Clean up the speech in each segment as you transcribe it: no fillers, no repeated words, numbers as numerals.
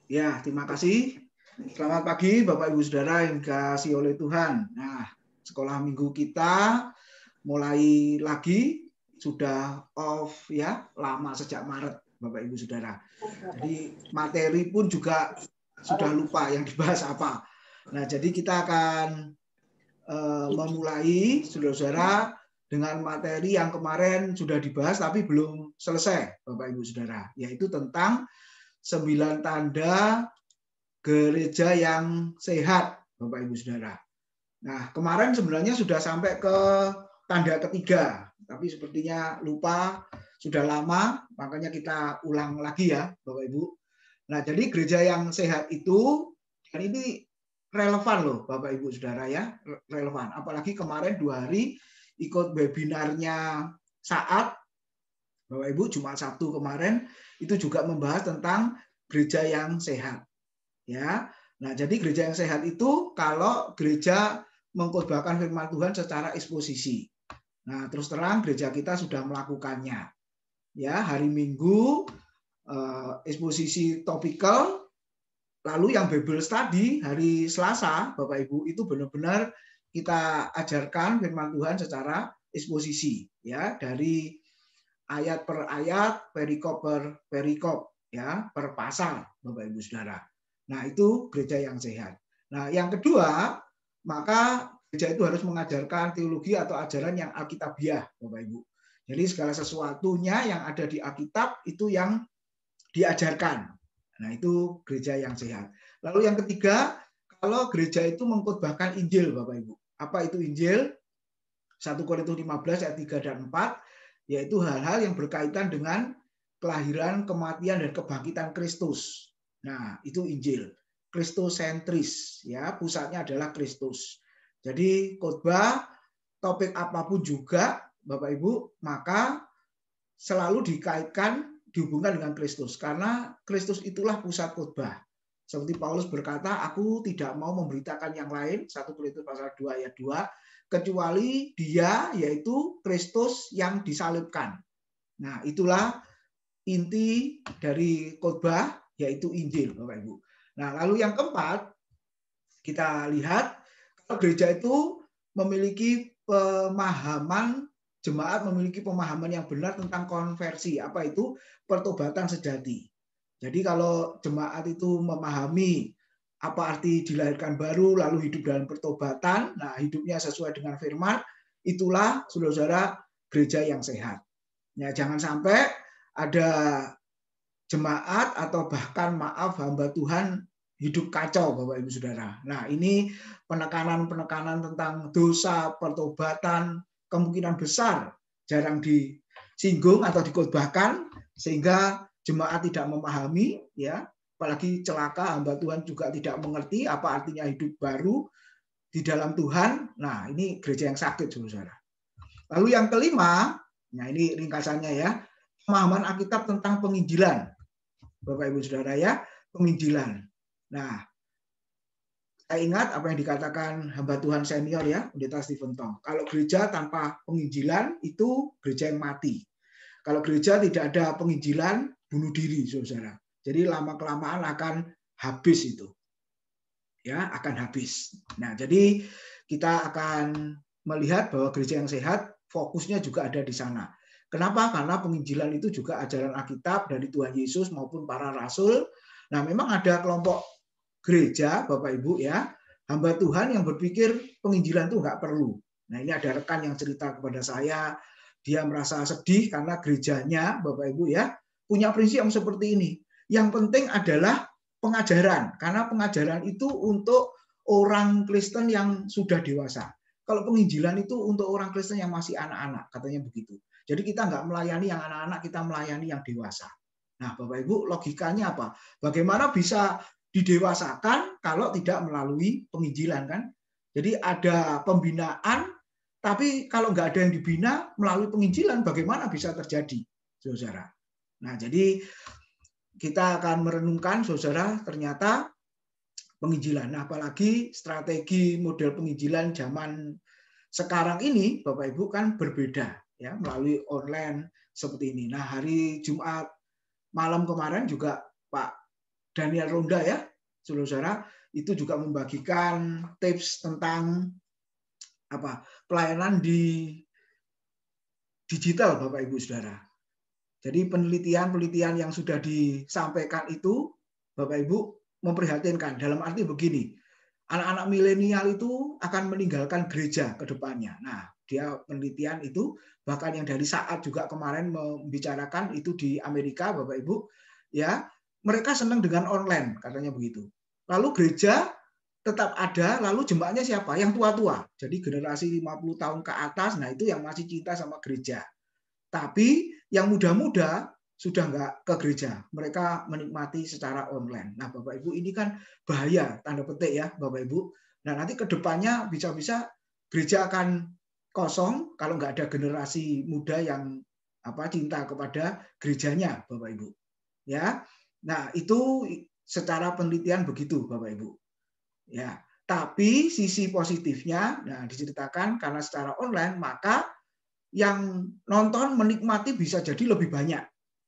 Ya, terima kasih. Selamat pagi Bapak Ibu Saudara yang dikasihi oleh Tuhan. Nah, sekolah minggu kita mulai lagi, sudah off ya, lama sejak Maret Bapak Ibu Saudara. Jadi materi pun juga sudah lupa yang dibahas apa. Nah, jadi kita akan memulai saudara-saudara dengan materi yang kemarin sudah dibahas tapi belum selesai Bapak Ibu Saudara, yaitu tentang 9 tanda gereja yang sehat, Bapak Ibu Saudara. Nah, kemarin sebenarnya sudah sampai ke tanda ketiga, tapi sepertinya lupa, sudah lama, makanya kita ulang lagi ya, Bapak Ibu. Nah, jadi gereja yang sehat itu, dan ini relevan loh, Bapak Ibu Saudara ya, relevan. Apalagi kemarin 2 hari ikut webinarnya Saat, Bapak Ibu, Jumat Sabtu kemarin, itu juga membahas tentang gereja yang sehat. Ya, nah jadi gereja yang sehat itu kalau gereja mengkhotbahkan firman Tuhan secara eksposisi. Nah terus terang gereja kita sudah melakukannya. Ya hari Minggu eksposisi topikal, lalu yang Bible study hari Selasa, Bapak Ibu itu benar-benar kita ajarkan firman Tuhan secara eksposisi, ya dari ayat per ayat, perikop per perikop, ya per pasal, Bapak Ibu Saudara. Nah, itu gereja yang sehat. Nah, yang kedua, maka gereja itu harus mengajarkan teologi atau ajaran yang alkitabiah, Bapak Ibu. Jadi segala sesuatunya yang ada di Alkitab itu yang diajarkan. Nah, itu gereja yang sehat. Lalu yang ketiga, kalau gereja itu mengkhotbahkan Injil, Bapak Ibu. Apa itu Injil? 1 Korintus 15 ayat 3 dan 4, yaitu hal-hal yang berkaitan dengan kelahiran, kematian, dan kebangkitan Kristus. Nah, itu Injil. Kristosentris, ya, pusatnya adalah Kristus. Jadi khotbah topik apapun juga, Bapak Ibu, maka selalu dikaitkan, dihubungkan dengan Kristus, karena Kristus itulah pusat khotbah. Seperti Paulus berkata, aku tidak mau memberitakan yang lain, 1 Korintus pasal 2 ayat 2, kecuali dia, yaitu Kristus yang disalibkan. Nah, itulah inti dari khotbah, yaitu Injil, Bapak Ibu. Nah, lalu yang keempat, kita lihat kalau gereja itu memiliki pemahaman, jemaat memiliki pemahaman yang benar tentang konversi. Apa itu? Pertobatan sejati. Jadi kalau jemaat itu memahami apa arti dilahirkan baru, lalu hidup dalam pertobatan, nah hidupnya sesuai dengan firman, itulah saudara-saudara gereja yang sehat. Ya, jangan sampai ada jemaat atau bahkan maaf hamba Tuhan hidup kacau, Bapak Ibu Saudara. Nah, ini penekanan-penekanan tentang dosa, pertobatan, kemungkinan besar jarang disinggung atau dikhotbahkan sehingga jemaat tidak memahami, ya, apalagi celaka hamba Tuhan juga tidak mengerti apa artinya hidup baru di dalam Tuhan. Nah, ini gereja yang sakit, Saudara. Lalu yang kelima, nah ini ringkasannya ya, pemahaman Alkitab tentang penginjilan. Bapak Ibu Saudara ya, penginjilan. Nah, saya ingat apa yang dikatakan hamba Tuhan senior ya, Pendeta Stephen Tong. Kalau gereja tanpa penginjilan itu gereja yang mati. Kalau gereja tidak ada penginjilan, bunuh diri, saudara. Jadi lama-kelamaan akan habis itu. Ya, akan habis. Nah, jadi kita akan melihat bahwa gereja yang sehat fokusnya juga ada di sana. Kenapa? Karena penginjilan itu juga ajaran Alkitab dari Tuhan Yesus maupun para rasul. Nah, memang ada kelompok gereja, Bapak Ibu ya, hamba Tuhan yang berpikir penginjilan itu nggak perlu. Nah, ini ada rekan yang cerita kepada saya, dia merasa sedih karena gerejanya, Bapak Ibu ya, punya prinsip yang seperti ini. Yang penting adalah pengajaran, karena pengajaran itu untuk orang Kristen yang sudah dewasa. Kalau penginjilan itu untuk orang Kristen yang masih anak-anak, katanya begitu. Jadi kita nggak melayani yang anak-anak, kita melayani yang dewasa. Nah, Bapak Ibu, logikanya apa? Bagaimana bisa didewasakan kalau tidak melalui penginjilan kan? Jadi ada pembinaan, tapi kalau nggak ada yang dibina melalui penginjilan, bagaimana bisa terjadi, saudara? Nah, jadi kita akan merenungkan, saudara, ternyata penginjilan. Nah, apalagi strategi model penginjilan zaman sekarang ini, Bapak Ibu kan berbeda ya, melalui online seperti ini. Nah, hari Jumat malam kemarin juga Pak Daniel Ronda ya, saudara-saudara, itu juga membagikan tips tentang pelayanan di digital, Bapak Ibu Saudara. Jadi penelitian-penelitian yang sudah disampaikan itu, Bapak Ibu, memprihatinkan. Dalam arti begini, anak-anak milenial itu akan meninggalkan gereja ke depannya. Nah, dia penelitian itu, bahkan yang dari saat juga kemarin membicarakan itu di Amerika, Bapak Ibu, ya, mereka senang dengan online, katanya begitu. Lalu gereja tetap ada, lalu jemaatnya siapa? Yang tua-tua. Jadi generasi 50 tahun ke atas, nah itu yang masih cinta sama gereja. Tapi yang muda-muda sudah nggak ke gereja. Mereka menikmati secara online. Nah, Bapak Ibu, ini kan bahaya, tanda petik ya, Bapak Ibu. Nah, nanti ke depannya bisa-bisa gereja akan kosong kalau nggak ada generasi muda yang cinta kepada gerejanya, Bapak Ibu. Ya. Nah, itu secara penelitian begitu, Bapak Ibu. Ya, tapi sisi positifnya, nah diceritakan karena secara online, maka yang nonton menikmati bisa jadi lebih banyak.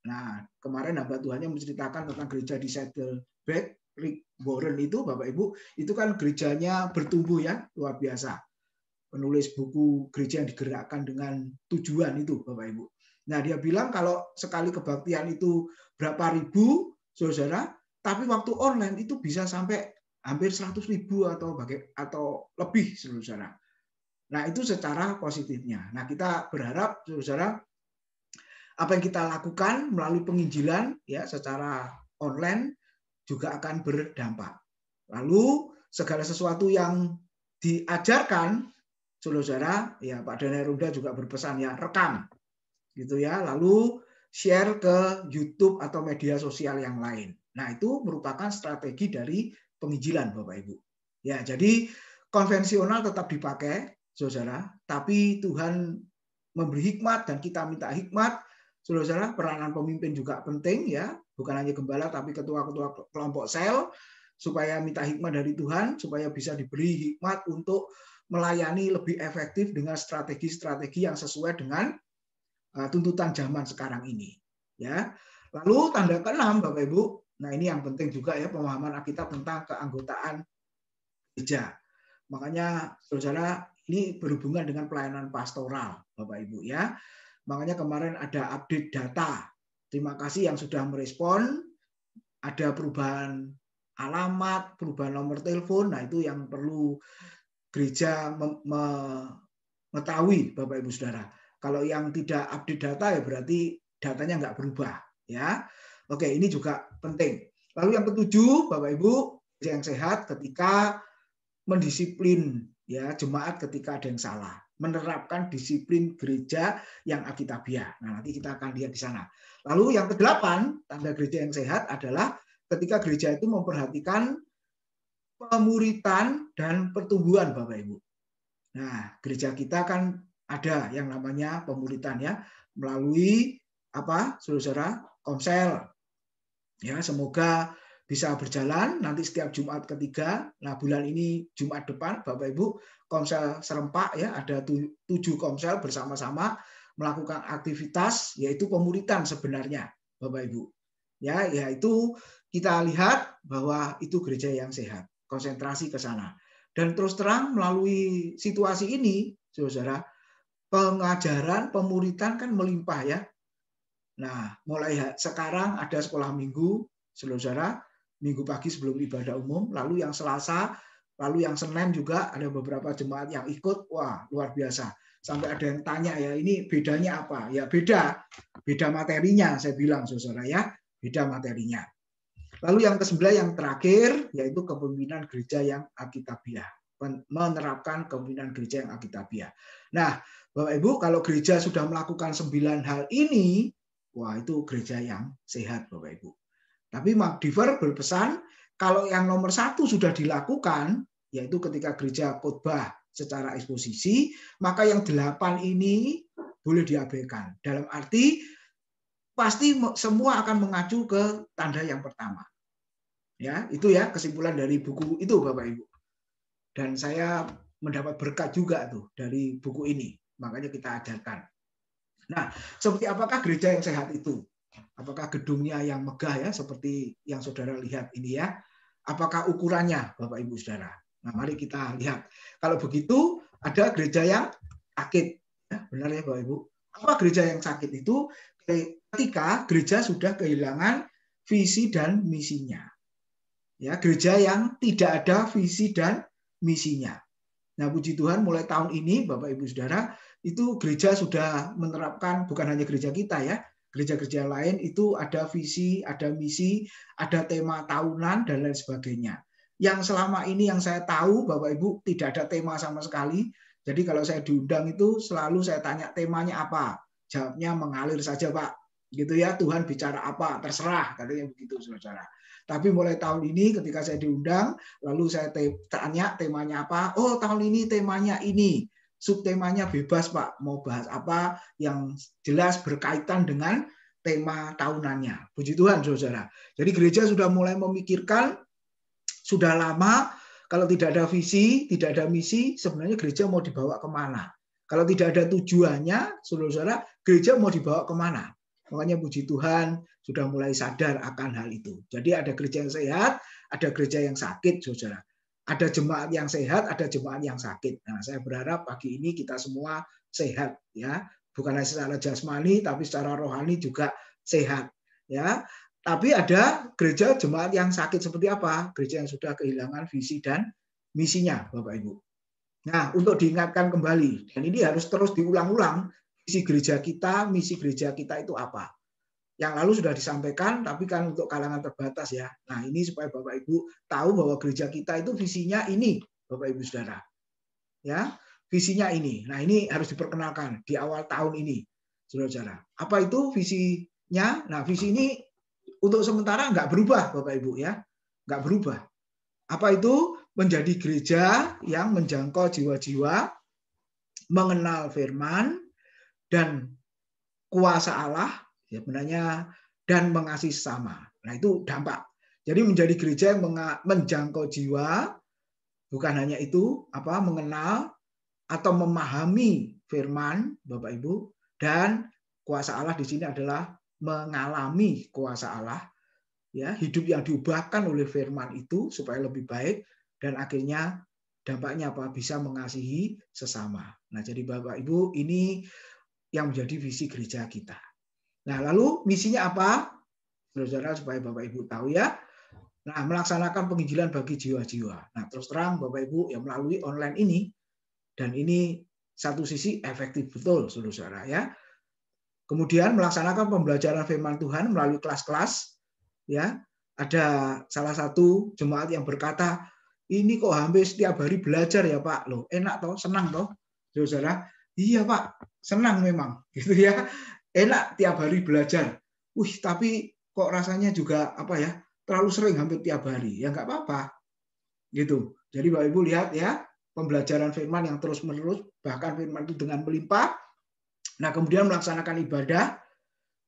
Nah, kemarin hamba Tuhannya menceritakan tentang gereja di Saddleback, Rick Warren itu, Bapak Ibu, itu kan gerejanya bertumbuh ya, luar biasa. Penulis buku gereja yang digerakkan dengan tujuan itu, Bapak Ibu. Nah, dia bilang kalau sekali kebaktian itu berapa ribu, saudara, tapi waktu online itu bisa sampai hampir 100.000 atau lebih, saudara. Nah, itu secara positifnya. Nah, kita berharap, saudara, apa yang kita lakukan melalui penginjilan ya secara online juga akan berdampak. Lalu segala sesuatu yang diajarkan, saudara, ya Pak Daniel Ronda juga berpesan ya rekam, gitu ya. Lalu share ke YouTube atau media sosial yang lain. Nah, itu merupakan strategi dari penginjilan, Bapak Ibu. Ya, jadi konvensional tetap dipakai, saudara, tapi Tuhan memberi hikmat dan kita minta hikmat, saudara. Peranan pemimpin juga penting ya, bukan hanya gembala tapi ketua-ketua kelompok sel, supaya minta hikmat dari Tuhan, supaya bisa diberi hikmat untuk melayani lebih efektif dengan strategi-strategi yang sesuai dengan tuntutan zaman sekarang ini. Ya. Lalu tanda ke-6, Bapak Ibu, nah ini yang penting juga ya, pemahaman Alkitab tentang keanggotaan gereja. Makanya saudara, ini berhubungan dengan pelayanan pastoral, Bapak Ibu ya. Makanya kemarin ada update data. Terima kasih yang sudah merespon. Ada perubahan alamat, perubahan nomor telepon. Nah, itu yang perlu gereja mengetahui, Bapak Ibu Saudara. Kalau yang tidak update data ya berarti datanya nggak berubah ya. Oke, ini juga penting. Lalu yang ketujuh, Bapak Ibu, gereja yang sehat ketika mendisiplin ya jemaat ketika ada yang salah, menerapkan disiplin gereja yang alkitabiah. Nah, nanti kita akan lihat di sana. Lalu yang kedelapan, tanda gereja yang sehat adalah ketika gereja itu memperhatikan pemuritan dan pertumbuhan, Bapak Ibu. Nah, gereja kita kan ada yang namanya pemuritan ya, melalui saudara, komsel. Ya, semoga bisa berjalan nanti setiap Jumat ketiga. Nah, bulan ini Jumat depan, Bapak Ibu, komsel serempak ya, ada 7 komsel bersama-sama melakukan aktivitas yaitu pemuritan sebenarnya, Bapak Ibu. Ya, yaitu kita lihat bahwa itu gereja yang sehat, konsentrasi ke sana. Dan terus terang melalui situasi ini, saudara, pengajaran pemuritan kan melimpah ya. Nah, mulai sekarang ada sekolah minggu, saudara, minggu pagi sebelum ibadah umum, lalu yang Selasa, lalu yang Senin juga ada beberapa jemaat yang ikut, wah luar biasa. Sampai ada yang tanya ya, ini bedanya apa? Ya beda materinya, saya bilang saudara ya, beda materinya. Lalu yang ke-9 yang terakhir, yaitu kepemimpinan gereja yang alkitabiah. Menerapkan kepemimpinan gereja yang alkitabiah. Nah, Bapak Ibu, kalau gereja sudah melakukan 9 hal ini, wah itu gereja yang sehat, Bapak Ibu. Tapi Mark Dever berpesan, kalau yang nomor 1 sudah dilakukan, yaitu ketika gereja khotbah secara eksposisi, maka yang 8 ini boleh diabaikan. Dalam arti, pasti semua akan mengacu ke tanda yang pertama. Ya, itu ya kesimpulan dari buku itu, Bapak Ibu. Dan saya mendapat berkat juga tuh dari buku ini. Makanya kita ajarkan. Nah, seperti apakah gereja yang sehat itu? Apakah gedungnya yang megah ya, seperti yang saudara lihat ini ya? Apakah ukurannya, Bapak Ibu Saudara? Nah, mari kita lihat. Kalau begitu, ada gereja yang sakit. Ya, benar ya Bapak Ibu? Apa gereja yang sakit itu? Ketika gereja sudah kehilangan visi dan misinya. Ya, gereja yang tidak ada visi dan misinya. Nah, puji Tuhan mulai tahun ini Bapak Ibu Saudara, itu gereja sudah menerapkan, bukan hanya gereja kita ya, gereja-gereja lain itu ada visi, ada misi, ada tema tahunan dan lain sebagainya. Yang selama ini yang saya tahu Bapak Ibu tidak ada tema sama sekali. Jadi kalau saya diundang itu selalu saya tanya temanya apa. Jawabnya mengalir saja Pak. Gitu ya, Tuhan bicara apa, terserah katanya begitu Saudara. Tapi mulai tahun ini ketika saya diundang, lalu saya tanya temanya apa. Oh, tahun ini temanya ini. Subtemanya bebas, Pak. Mau bahas apa yang jelas berkaitan dengan tema tahunannya. Puji Tuhan, saudara. Jadi gereja sudah mulai memikirkan, sudah lama, kalau tidak ada visi, tidak ada misi, sebenarnya gereja mau dibawa kemana? Kalau tidak ada tujuannya, saudara-saudara, gereja mau dibawa kemana? Makanya puji Tuhan sudah mulai sadar akan hal itu. Jadi ada gereja yang sehat, ada gereja yang sakit, saudara. Ada jemaat yang sehat, ada jemaat yang sakit. Nah, saya berharap pagi ini kita semua sehat, ya. Bukan hanya secara jasmani, tapi secara rohani juga sehat, ya. Tapi ada gereja jemaat yang sakit seperti apa? Gereja yang sudah kehilangan visi dan misinya, Bapak Ibu. Nah, untuk diingatkan kembali, dan ini harus terus diulang-ulang, visi gereja kita, misi gereja kita itu apa? Yang lalu sudah disampaikan, tapi kan untuk kalangan terbatas ya. Nah, ini supaya Bapak Ibu tahu bahwa gereja kita itu visinya ini, Bapak Ibu Saudara. Ya, visinya ini. Nah, ini harus diperkenalkan di awal tahun ini, Saudara-saudara. Apa itu visinya? Nah, visi ini untuk sementara nggak berubah, Bapak Ibu ya. Nggak berubah. Apa itu? Menjadi gereja yang menjangkau jiwa-jiwa, mengenal firman, dan kuasa Allah, ya benarnya, dan mengasihi sesama. Nah, itu dampak. Jadi menjadi gereja yang menjangkau jiwa, bukan hanya itu, mengenal atau memahami firman, Bapak Ibu, dan kuasa Allah di sini adalah mengalami kuasa Allah, ya, hidup yang diubahkan oleh firman itu supaya lebih baik, dan akhirnya dampaknya apa? Bisa mengasihi sesama. Nah, jadi Bapak Ibu, ini yang menjadi visi gereja kita. Nah, lalu misinya apa? Saudara, supaya Bapak Ibu tahu ya. Nah, melaksanakan penginjilan bagi jiwa-jiwa. Nah, terus terang Bapak Ibu yang melalui online ini, dan ini satu sisi efektif betul, saudara ya. Kemudian melaksanakan pembelajaran firman Tuhan melalui kelas-kelas, ya. Ada salah satu jemaat yang berkata, ini kok hampir setiap hari belajar ya Pak, loh enak toh, senang toh, saudara. Iya Pak, senang memang, gitu ya. Enak tiap hari belajar. Tapi kok rasanya juga terlalu sering hampir tiap hari. Ya nggak apa-apa, gitu. Jadi Bapak Ibu lihat ya, pembelajaran firman yang terus-menerus, bahkan firman itu dengan melimpah. Nah, kemudian melaksanakan ibadah,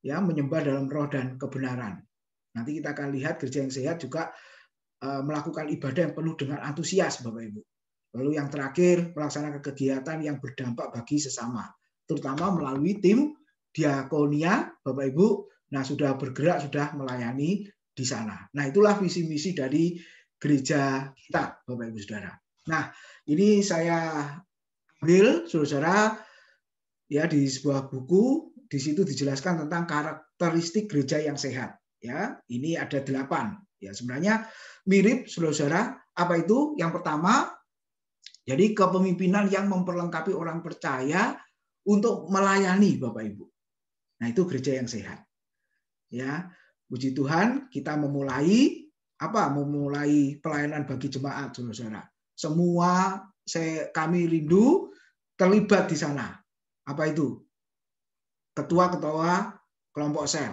ya, menyembah dalam roh dan kebenaran. Nanti kita akan lihat gereja yang sehat juga melakukan ibadah yang penuh dengan antusias, Bapak Ibu. Lalu yang terakhir, melaksanakan kegiatan yang berdampak bagi sesama, terutama melalui tim diakonia, Bapak Ibu. Nah, sudah bergerak, sudah melayani di sana. Nah, itulah visi misi dari gereja kita, Bapak Ibu Saudara. Nah, ini saya ambil, saudara, ya, di sebuah buku. Di situ dijelaskan tentang karakteristik gereja yang sehat. Ya, ini ada 8. Ya, sebenarnya mirip, saudara. Apa itu? Yang pertama, jadi kepemimpinan yang memperlengkapi orang percaya untuk melayani, Bapak Ibu. Nah, itu gereja yang sehat. Ya, puji Tuhan, kita memulai pelayanan bagi jemaat, saudara. Semua kami rindu terlibat di sana. Apa itu? Ketua-ketua kelompok sel.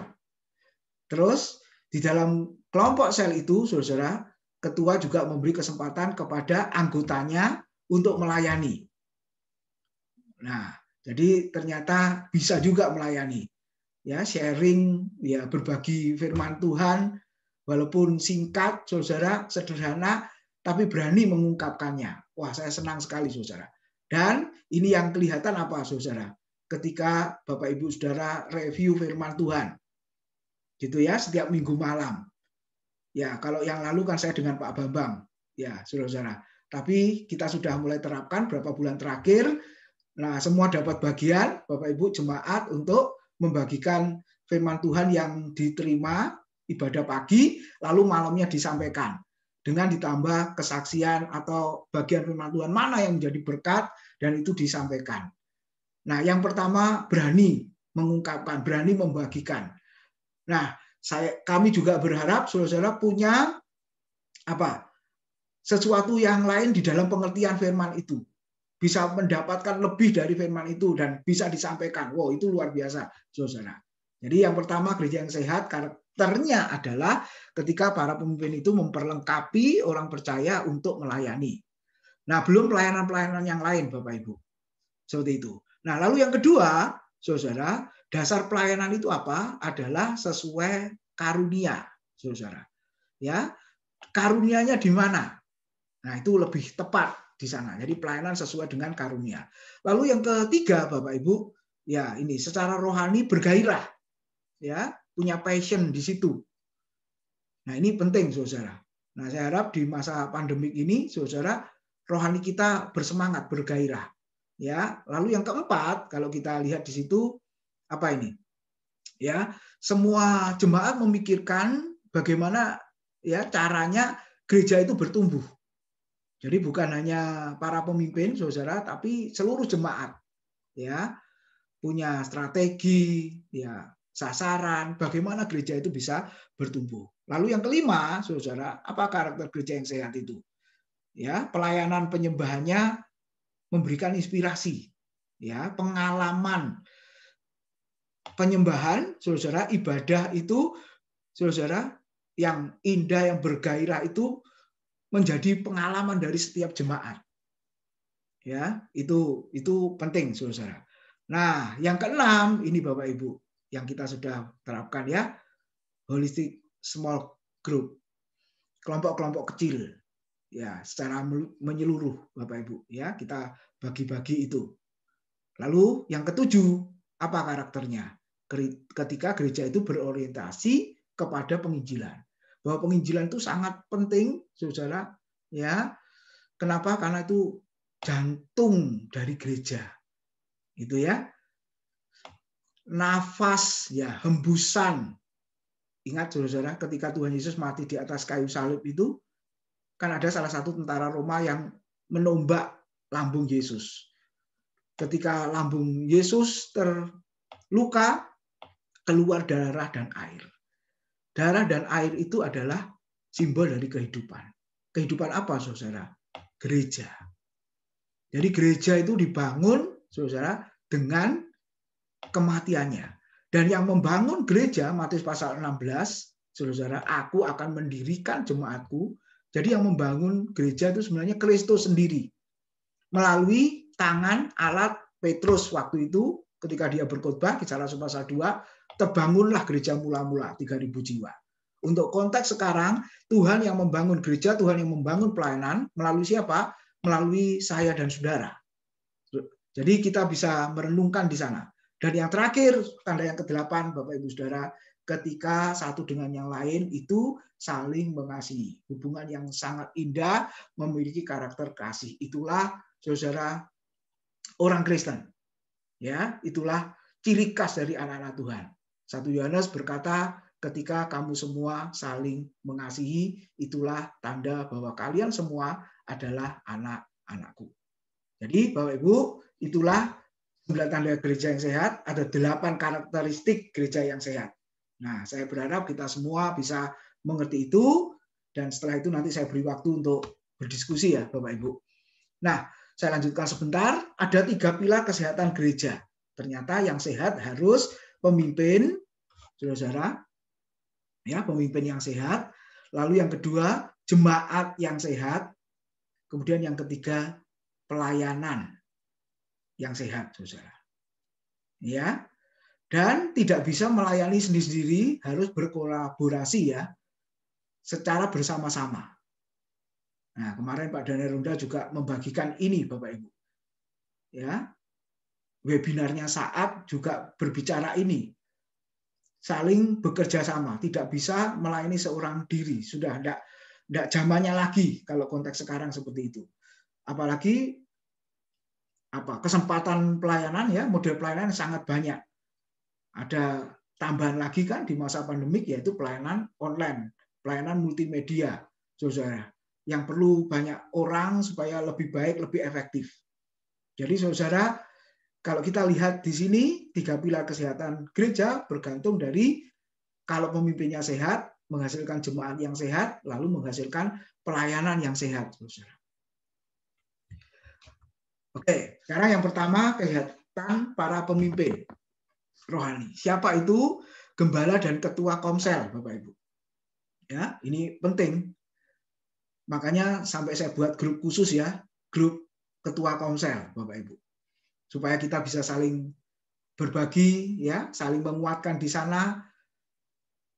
Terus di dalam kelompok sel itu, saudara, ketua juga memberi kesempatan kepada anggotanya untuk melayani. Nah, jadi ternyata bisa juga melayani. Ya, sharing, ya, berbagi firman Tuhan, walaupun singkat, saudara, sederhana, tapi berani mengungkapkannya. Wah, saya senang sekali, saudara. Dan ini yang kelihatan apa, saudara? Ketika Bapak Ibu Saudara review firman Tuhan. gitu ya, setiap minggu malam. Ya, kalau yang lalu kan saya dengan Pak Bambang, ya, saudara-saudara. Tapi kita sudah mulai terapkan berapa bulan terakhir. Nah, semua dapat bagian, Bapak Ibu jemaat, untuk membagikan firman Tuhan yang diterima ibadah pagi, lalu malamnya disampaikan. Dengan ditambah kesaksian atau bagian firman Tuhan mana yang menjadi berkat, dan itu disampaikan. Nah, yang pertama berani mengungkapkan, berani membagikan. Nah, kami juga berharap saudara-saudara punya sesuatu yang lain di dalam pengertian firman itu. Bisa mendapatkan lebih dari firman itu dan bisa disampaikan. Wow, itu luar biasa, saudara. Jadi yang pertama, gereja yang sehat karakternya adalah ketika para pemimpin itu memperlengkapi orang percaya untuk melayani. Nah, belum pelayanan-pelayanan yang lain, Bapak Ibu. Seperti itu. Nah, lalu yang kedua, saudara, dasar pelayanan itu apa? Adalah sesuai karunia, saudara. Ya, karunianya di mana? Nah, itu lebih tepat di sana. Jadi pelayanan sesuai dengan karunia. Lalu yang ketiga, Bapak Ibu, ya ini secara rohani bergairah, ya, punya passion di situ. Nah, ini penting, saudara. Nah, saya harap di masa pandemik ini, saudara, rohani kita bersemangat, bergairah. Ya, lalu yang keempat, kalau kita lihat di situ apa ini? Ya, semua jemaat memikirkan bagaimana ya caranya gereja itu bertumbuh. Jadi bukan hanya para pemimpin, saudara, tapi seluruh jemaat, ya, punya strategi, ya, sasaran, bagaimana gereja itu bisa bertumbuh. Lalu yang kelima, saudara, apa karakter gereja yang sehat itu? Ya, pelayanan penyembahannya memberikan inspirasi, ya, pengalaman penyembahan, saudara, ibadah itu, saudara, yang indah, yang bergairah itu menjadi pengalaman dari setiap jemaat. Ya, itu penting, saudara. Nah, yang keenam ini Bapak Ibu yang kita sudah terapkan ya, holistic small group, kelompok-kelompok kecil, ya, secara menyeluruh Bapak Ibu ya, kita bagi-bagi itu. Lalu yang ketujuh, apa karakternya? Ketika gereja itu berorientasi kepada penginjilan, bahwa penginjilan itu sangat penting, saudara, ya. Kenapa? Karena itu jantung dari gereja, itu ya. Nafas, ya, hembusan. Ingat, saudara, ketika Tuhan Yesus mati di atas kayu salib itu, kan ada salah satu tentara Roma yang menombak lambung Yesus. Ketika lambung Yesus terluka, keluar darah dan air. Darah dan air itu adalah simbol dari kehidupan. Kehidupan apa, saudara? Gereja. Jadi gereja itu dibangun, saudara, dengan kematiannya. Dan yang membangun gereja, Matius pasal 16, saudara, aku akan mendirikan jemaatku. Jadi yang membangun gereja itu sebenarnya Kristus sendiri. Melalui tangan alat Petrus waktu itu, ketika dia berkhotbah, Kisah Rasul pasal 2, terbangunlah gereja mula-mula 3.000 jiwa. Untuk konteks sekarang, Tuhan yang membangun gereja, Tuhan yang membangun pelayanan, melalui siapa? Melalui saya dan saudara. Jadi kita bisa merenungkan di sana. Dan yang terakhir, tanda yang ke-8, Bapak Ibu Saudara, ketika satu dengan yang lain itu saling mengasihi. Hubungan yang sangat indah, memiliki karakter kasih. Itulah, saudara, orang Kristen. Ya, itulah ciri khas dari anak-anak Tuhan. 1 Yohanes berkata, ketika kamu semua saling mengasihi, itulah tanda bahwa kalian semua adalah anak-anakku. Jadi, Bapak Ibu, itulah 9 tanda gereja yang sehat, ada 8 karakteristik gereja yang sehat. Nah, saya berharap kita semua bisa mengerti itu, dan setelah itu nanti saya beri waktu untuk berdiskusi ya, Bapak Ibu. Nah, saya lanjutkan sebentar, ada 3 pilar kesehatan gereja. Ternyata yang sehat harus pemimpin, saudara, ya, pemimpin yang sehat. Lalu yang kedua, jemaat yang sehat. Kemudian yang ketiga, pelayanan yang sehat, saudara. Ya, dan tidak bisa melayani sendiri-sendiri, harus berkolaborasi ya, secara bersama-sama. Nah, kemarin Pak Daniel Runda juga membagikan ini, Bapak Ibu. Ya, webinarnya Saat juga berbicara ini. saling bekerja sama, tidak bisa melayani seorang diri. Sudah tidak zamannya lagi kalau konteks sekarang seperti itu. Apalagi kesempatan pelayanan ya, model pelayanan sangat banyak. Ada tambahan lagi kan di masa pandemik, yaitu pelayanan online, pelayanan multimedia, saudara, yang perlu banyak orang supaya lebih baik, lebih efektif. Jadi saudara, kalau kita lihat di sini, 3 pilar kesehatan gereja bergantung dari kalau pemimpinnya sehat, menghasilkan jemaat yang sehat, lalu menghasilkan pelayanan yang sehat, saudara. Oke, sekarang yang pertama, kesehatan para pemimpin rohani. Siapa itu? Gembala dan ketua komsel, Bapak Ibu. Ya, ini penting. Makanya sampai saya buat grup khusus ya, grup ketua komsel, Bapak Ibu. Supaya kita bisa saling berbagi ya, saling menguatkan di sana.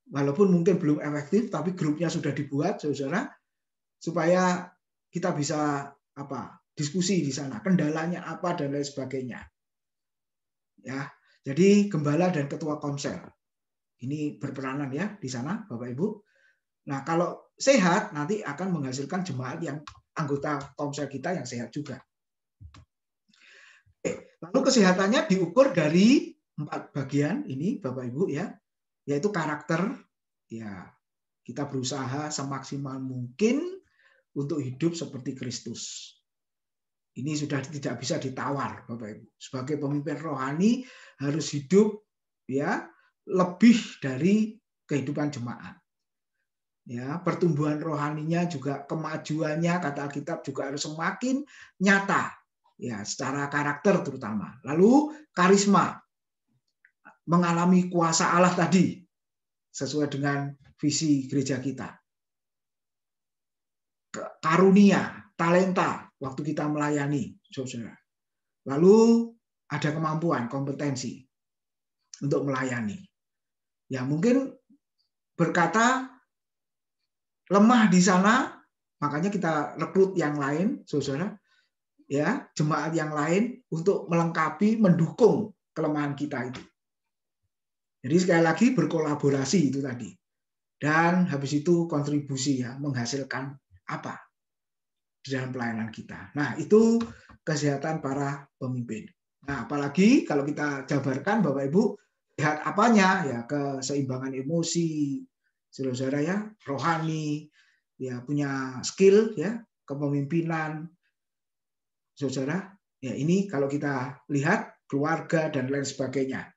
Walaupun mungkin belum efektif, tapi grupnya sudah dibuat, saudara, supaya kita bisa diskusi di sana, kendalanya apa dan lain sebagainya. Ya, jadi gembala dan ketua komsel ini berperanan ya di sana, Bapak Ibu. Nah, kalau sehat nanti akan menghasilkan jemaat yang anggota komsel kita yang sehat juga. Lalu kesehatannya diukur dari 4 bagian ini, Bapak Ibu ya, yaitu karakter. Ya, kita berusaha semaksimal mungkin untuk hidup seperti Kristus. Ini sudah tidak bisa ditawar, Bapak Ibu. Sebagai pemimpin rohani harus hidup ya lebih dari kehidupan jemaat. Ya, pertumbuhan rohaninya juga, kemajuannya kata Alkitab juga harus semakin nyata. Ya, secara karakter terutama. Lalu karisma, mengalami kuasa Allah tadi sesuai dengan visi gereja kita. Karunia, talenta waktu kita melayani, saudara. Lalu ada kemampuan, kompetensi untuk melayani. Ya, mungkin berkata lemah di sana, makanya kita rekrut yang lain, saudara, ya, jemaat yang lain untuk melengkapi, mendukung kelemahan kita itu. Jadi sekali lagi berkolaborasi itu tadi. Dan habis itu kontribusi ya, menghasilkan apa di dalam pelayanan kita. Nah, itu kesehatan para pemimpin. Nah, apalagi kalau kita jabarkan Bapak Ibu, sehat apanya? Ya, keseimbangan emosi, saudara ya, rohani, ya punya skill ya, kepemimpinan. Saudara, ya ini kalau kita lihat keluarga dan lain sebagainya.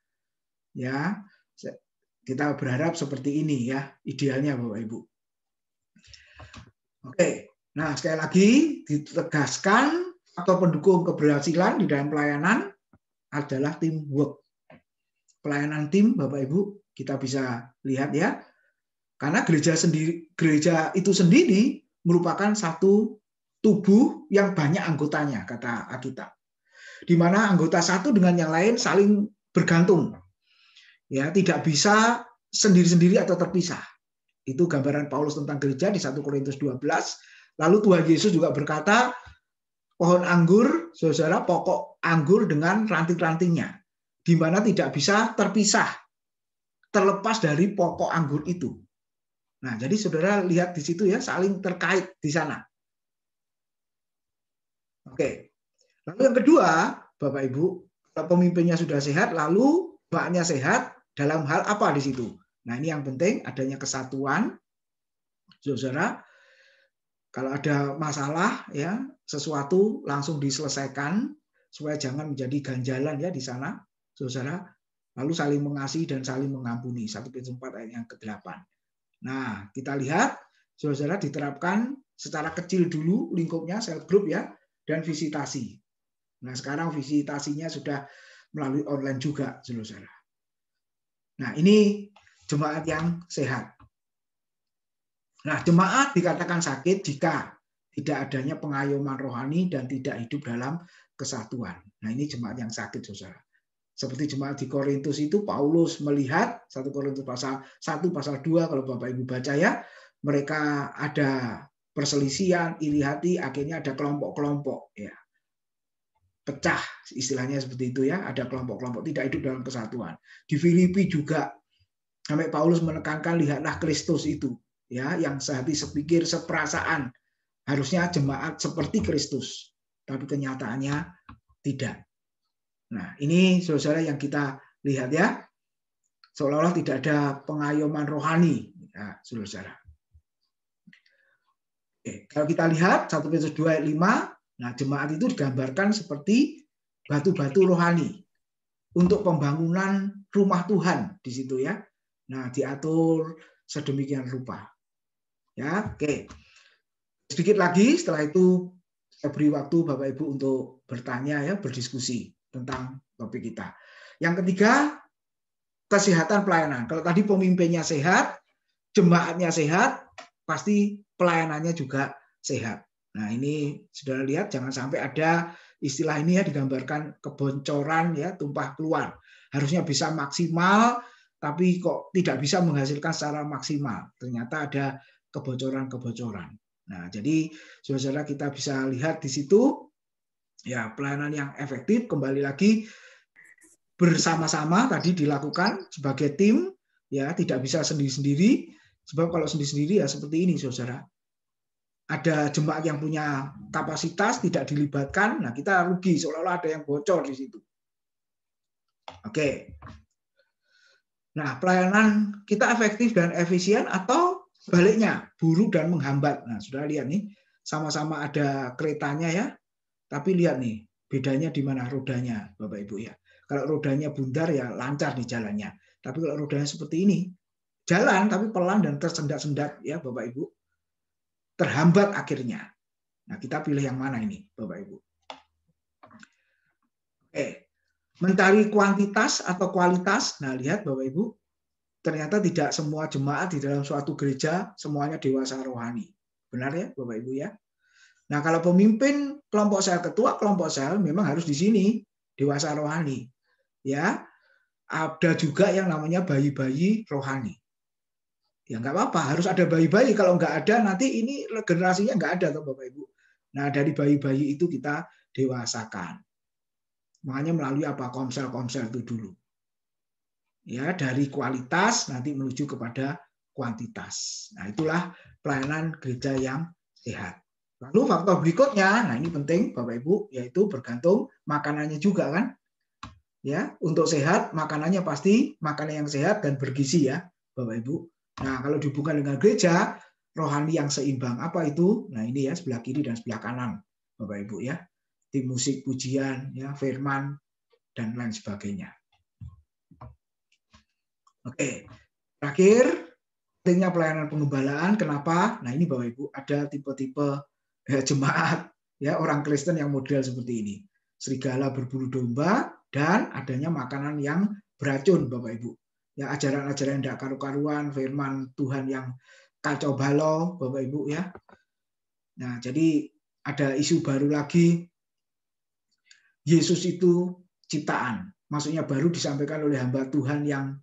Ya, kita berharap seperti ini ya, idealnya Bapak Ibu. Oke. Nah, sekali lagi ditegaskan atau pendukung keberhasilan di dalam pelayanan adalah teamwork. Pelayanan tim, Bapak Ibu, kita bisa lihat ya. Karena gereja itu sendiri merupakan satu tubuh yang banyak anggotanya, kata Alkitab. Di mana anggota satu dengan yang lain saling bergantung. Ya, tidak bisa sendiri-sendiri atau terpisah. Itu gambaran Paulus tentang gereja di 1 Korintus 12. Lalu Tuhan Yesus juga berkata, pohon anggur, saudara, pokok anggur dengan ranting-rantingnya, di mana tidak bisa terpisah, terlepas dari pokok anggur itu. Nah, jadi saudara lihat di situ ya, saling terkait di sana. Oke. Lalu yang kedua, Bapak Ibu, kalau pemimpinnya sudah sehat, lalu jemaatnya sehat dalam hal apa di situ? Nah, ini yang penting, adanya kesatuan, saudara. Kalau ada masalah ya, sesuatu langsung diselesaikan supaya jangan menjadi ganjalan ya di sana, saudara. Lalu saling mengasihi dan saling mengampuni. 1 Petrus 4 ayat yang ke-8. Nah, kita lihat saudara diterapkan secara kecil dulu lingkupnya sel group ya, dan visitasi. Nah, sekarang visitasinya sudah melalui online juga, saudara. Nah, ini jemaat yang sehat. Nah, jemaat dikatakan sakit jika tidak adanya pengayoman rohani dan tidak hidup dalam kesatuan. Nah, ini jemaat yang sakit, saudara. Seperti jemaat di Korintus itu, Paulus melihat 1 Korintus pasal 1, pasal 2, kalau Bapak Ibu baca ya, mereka ada perselisihan, iri hati, akhirnya ada kelompok-kelompok. Ya. Pecah, istilahnya seperti itu ya, ada kelompok-kelompok, tidak hidup dalam kesatuan. Di Filipi juga, Sampai Paulus menekankan lihatlah Kristus itu, ya, yang sehati sepikir seperasaan. Harusnya jemaat seperti Kristus, tapi kenyataannya tidak. Nah, ini saudara yang kita lihat ya, seolah-olah tidak ada pengayoman rohani, ya, saudara. Oke, kalau kita lihat 1 Petrus 2 ayat 5, nah jemaat itu digambarkan seperti batu-batu rohani untuk pembangunan rumah Tuhan di situ ya. Nah, diatur sedemikian rupa. Ya, oke. Sedikit lagi setelah itu saya beri waktu Bapak Ibu untuk bertanya ya, berdiskusi tentang topik kita. Yang ketiga, kesehatan pelayanan. Kalau tadi pemimpinnya sehat, jemaatnya sehat, pasti pelayanannya juga sehat. Nah, ini saudara lihat, jangan sampai ada istilah ini ya, digambarkan kebocoran ya, tumpah keluar. Harusnya bisa maksimal, tapi kok tidak bisa menghasilkan secara maksimal. Ternyata ada kebocoran-kebocoran. Nah, jadi saudara kita bisa lihat di situ ya, pelayanan yang efektif kembali lagi bersama-sama tadi dilakukan sebagai tim ya, tidak bisa sendiri-sendiri, sebab kalau sendiri-sendiri ya seperti ini saudara. Ada jemaat yang punya kapasitas tidak dilibatkan, nah kita rugi seolah-olah ada yang bocor di situ. Oke. Nah, pelayanan kita efektif dan efisien atau baliknya, buruk dan menghambat. Nah, sudah lihat nih, sama-sama ada keretanya ya, tapi lihat nih, bedanya di mana rodanya, Bapak Ibu ya. Kalau rodanya bundar ya lancar di jalannya. Tapi kalau rodanya seperti ini, jalan tapi pelan dan tersendat-sendat ya Bapak Ibu. Terhambat akhirnya. Nah, kita pilih yang mana ini, Bapak Ibu? Oke. Mencari kuantitas atau kualitas. Nah, lihat Bapak Ibu, ternyata tidak semua jemaat di dalam suatu gereja semuanya dewasa rohani. Benar ya, Bapak Ibu ya? Nah, kalau pemimpin kelompok sel, ketua kelompok sel memang harus di sini dewasa rohani. Ya, ada juga yang namanya bayi-bayi rohani. Ya nggak apa-apa, harus ada bayi-bayi. Kalau nggak ada nanti ini generasinya nggak ada, toh Bapak Ibu. Nah, dari bayi-bayi itu kita dewasakan. Makanya melalui apa? Komsel-komsel itu dulu. Ya, dari kualitas nanti menuju kepada kuantitas. Nah, itulah pelayanan gereja yang sehat. Lalu faktor berikutnya, nah ini penting Bapak Ibu, yaitu bergantung makanannya juga kan. Ya, untuk sehat makanannya pasti makanan yang sehat dan bergizi ya, Bapak Ibu. Nah, kalau dihubungkan dengan gereja, rohani yang seimbang apa itu? Nah, ini ya sebelah kiri dan sebelah kanan, Bapak Ibu ya. Tim musik, pujian, ya, firman dan lain sebagainya. Oke, terakhir pentingnya pelayanan pengembalaan. Kenapa? Nah, ini Bapak Ibu ada tipe-tipe jemaat ya, orang Kristen yang model seperti ini. Serigala berbulu domba dan adanya makanan yang beracun, Bapak Ibu. Ya, ajaran-ajaran yang tidak karu-karuan, firman Tuhan yang kacau balau, Bapak Ibu ya. Nah, jadi ada isu baru lagi, Yesus itu ciptaan. Maksudnya baru disampaikan oleh hamba Tuhan yang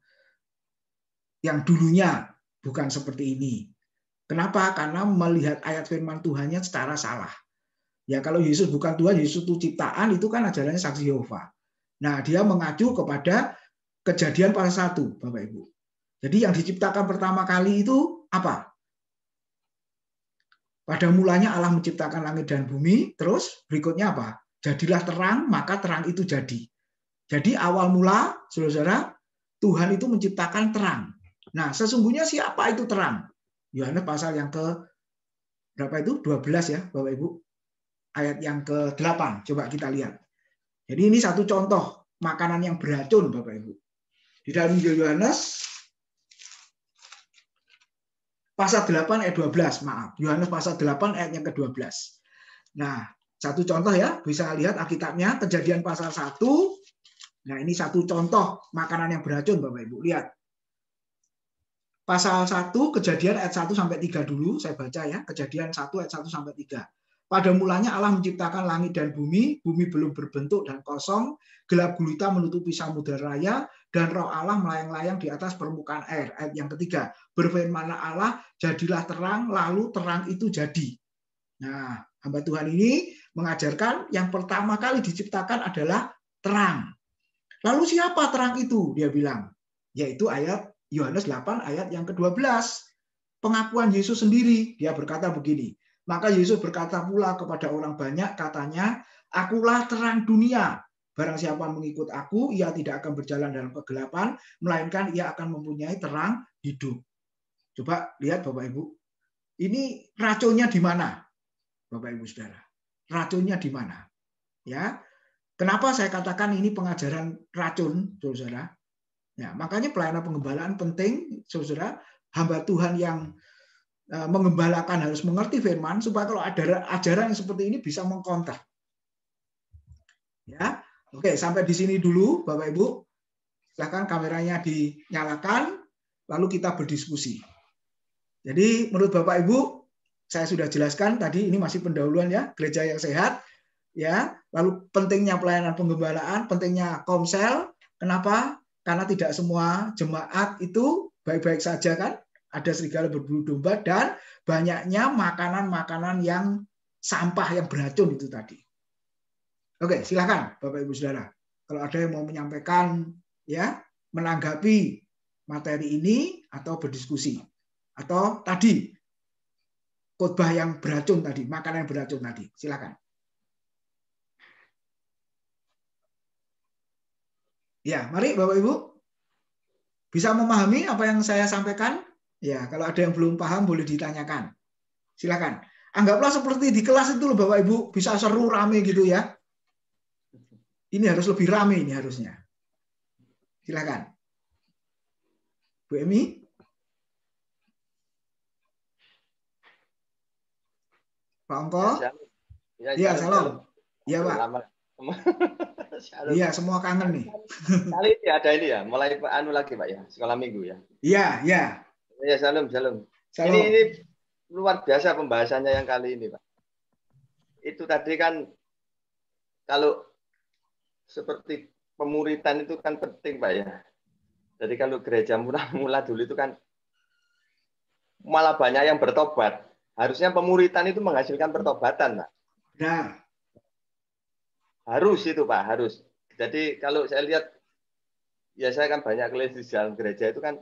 dulunya bukan seperti ini. Kenapa? Karena melihat ayat firman Tuhannya secara salah. Ya, kalau Yesus bukan Tuhan, Yesus itu ciptaan, itu kan ajarannya saksi Yehova. Nah, dia mengacu kepada Kejadian pasal 1, Bapak Ibu. Jadi yang diciptakan pertama kali itu apa? Pada mulanya Allah menciptakan langit dan bumi, terus berikutnya apa? Jadilah terang, maka terang itu jadi. Jadi awal mula, saudara, Tuhan itu menciptakan terang. Nah, sesungguhnya siapa itu terang? Yohanes pasal yang ke berapa itu? 12 ya, Bapak Ibu. Ayat yang ke-8. Coba kita lihat. Jadi ini satu contoh makanan yang beracun, Bapak Ibu. Di dalam Injil Yohanes pasal 8 ayat 12, maaf. Yohanes pasal 8 ayat yang ke-12. Nah, satu contoh ya, bisa lihat Alkitabnya, Kejadian pasal 1. Nah, ini satu contoh makanan yang beracun, Bapak Ibu. Lihat. Pasal 1, Kejadian ayat 1 sampai 3 dulu, saya baca ya. Kejadian 1 ayat 1 sampai 3. Pada mulanya Allah menciptakan langit dan bumi belum berbentuk dan kosong, gelap gulita menutupi samudera raya, dan roh Allah melayang-layang di atas permukaan air. Ayat yang ketiga, berfirmanlah Allah, jadilah terang, lalu terang itu jadi. Nah, hamba Tuhan ini mengajarkan yang pertama kali diciptakan adalah terang. Lalu siapa terang itu? Dia bilang, yaitu ayat Yohanes 8 ayat yang ke-12. Pengakuan Yesus sendiri, dia berkata begini. Maka Yesus berkata pula kepada orang banyak, katanya, akulah terang dunia. Barang siapa mengikut aku, ia tidak akan berjalan dalam kegelapan, melainkan ia akan mempunyai terang hidup. Coba lihat Bapak Ibu. Ini racunnya di mana? Bapak Ibu Saudara. Racunnya di mana? Ya. Kenapa saya katakan ini pengajaran racun, Saudara? Ya, makanya pelayanan pengembalaan penting, Saudara. Hamba Tuhan yang mengembalakan harus mengerti firman supaya kalau ada ajaran yang seperti ini bisa mengkonter. Ya. Oke, sampai di sini dulu Bapak Ibu. Silakan kameranya dinyalakan lalu kita berdiskusi. Jadi menurut Bapak Ibu saya sudah jelaskan tadi, ini masih pendahuluan ya, gereja yang sehat ya. Lalu pentingnya pelayanan penggembalaan, pentingnya komsel. Kenapa? Karena tidak semua jemaat itu baik-baik saja kan? Ada serigala berbulu domba dan banyaknya makanan-makanan yang sampah yang beracun itu tadi. Oke, silakan Bapak Ibu Saudara. Kalau ada yang mau menyampaikan ya, menanggapi materi ini atau berdiskusi. Atau tadi khotbah yang beracun tadi, makanan yang beracun tadi. Silakan. Ya, mari Bapak Ibu. Bisa memahami apa yang saya sampaikan? Ya, kalau ada yang belum paham boleh ditanyakan. Silakan. Anggaplah seperti di kelas itu loh Bapak Ibu, bisa seru rame gitu ya. Ini harus lebih rame ini harusnya. Silakan. Bu Emi? Pak Ongko? Ya, salam. Iya, Pak. Iya, semua kangen nih. Kali ini ada ini ya, mulai anu lagi Pak ya, sekolah minggu ya. Iya, iya. Ya, salam. Ini luar biasa pembahasannya yang kali ini Pak. Itu tadi kan kalau seperti pemuritan itu kan penting Pak ya. Jadi kalau gereja mula dulu itu kan malah banyak yang bertobat. Harusnya pemuritan itu menghasilkan pertobatan Pak. Nah. Harus itu Pak, harus. Jadi kalau saya lihat, ya saya kan banyak keliling di dalam gereja itu kan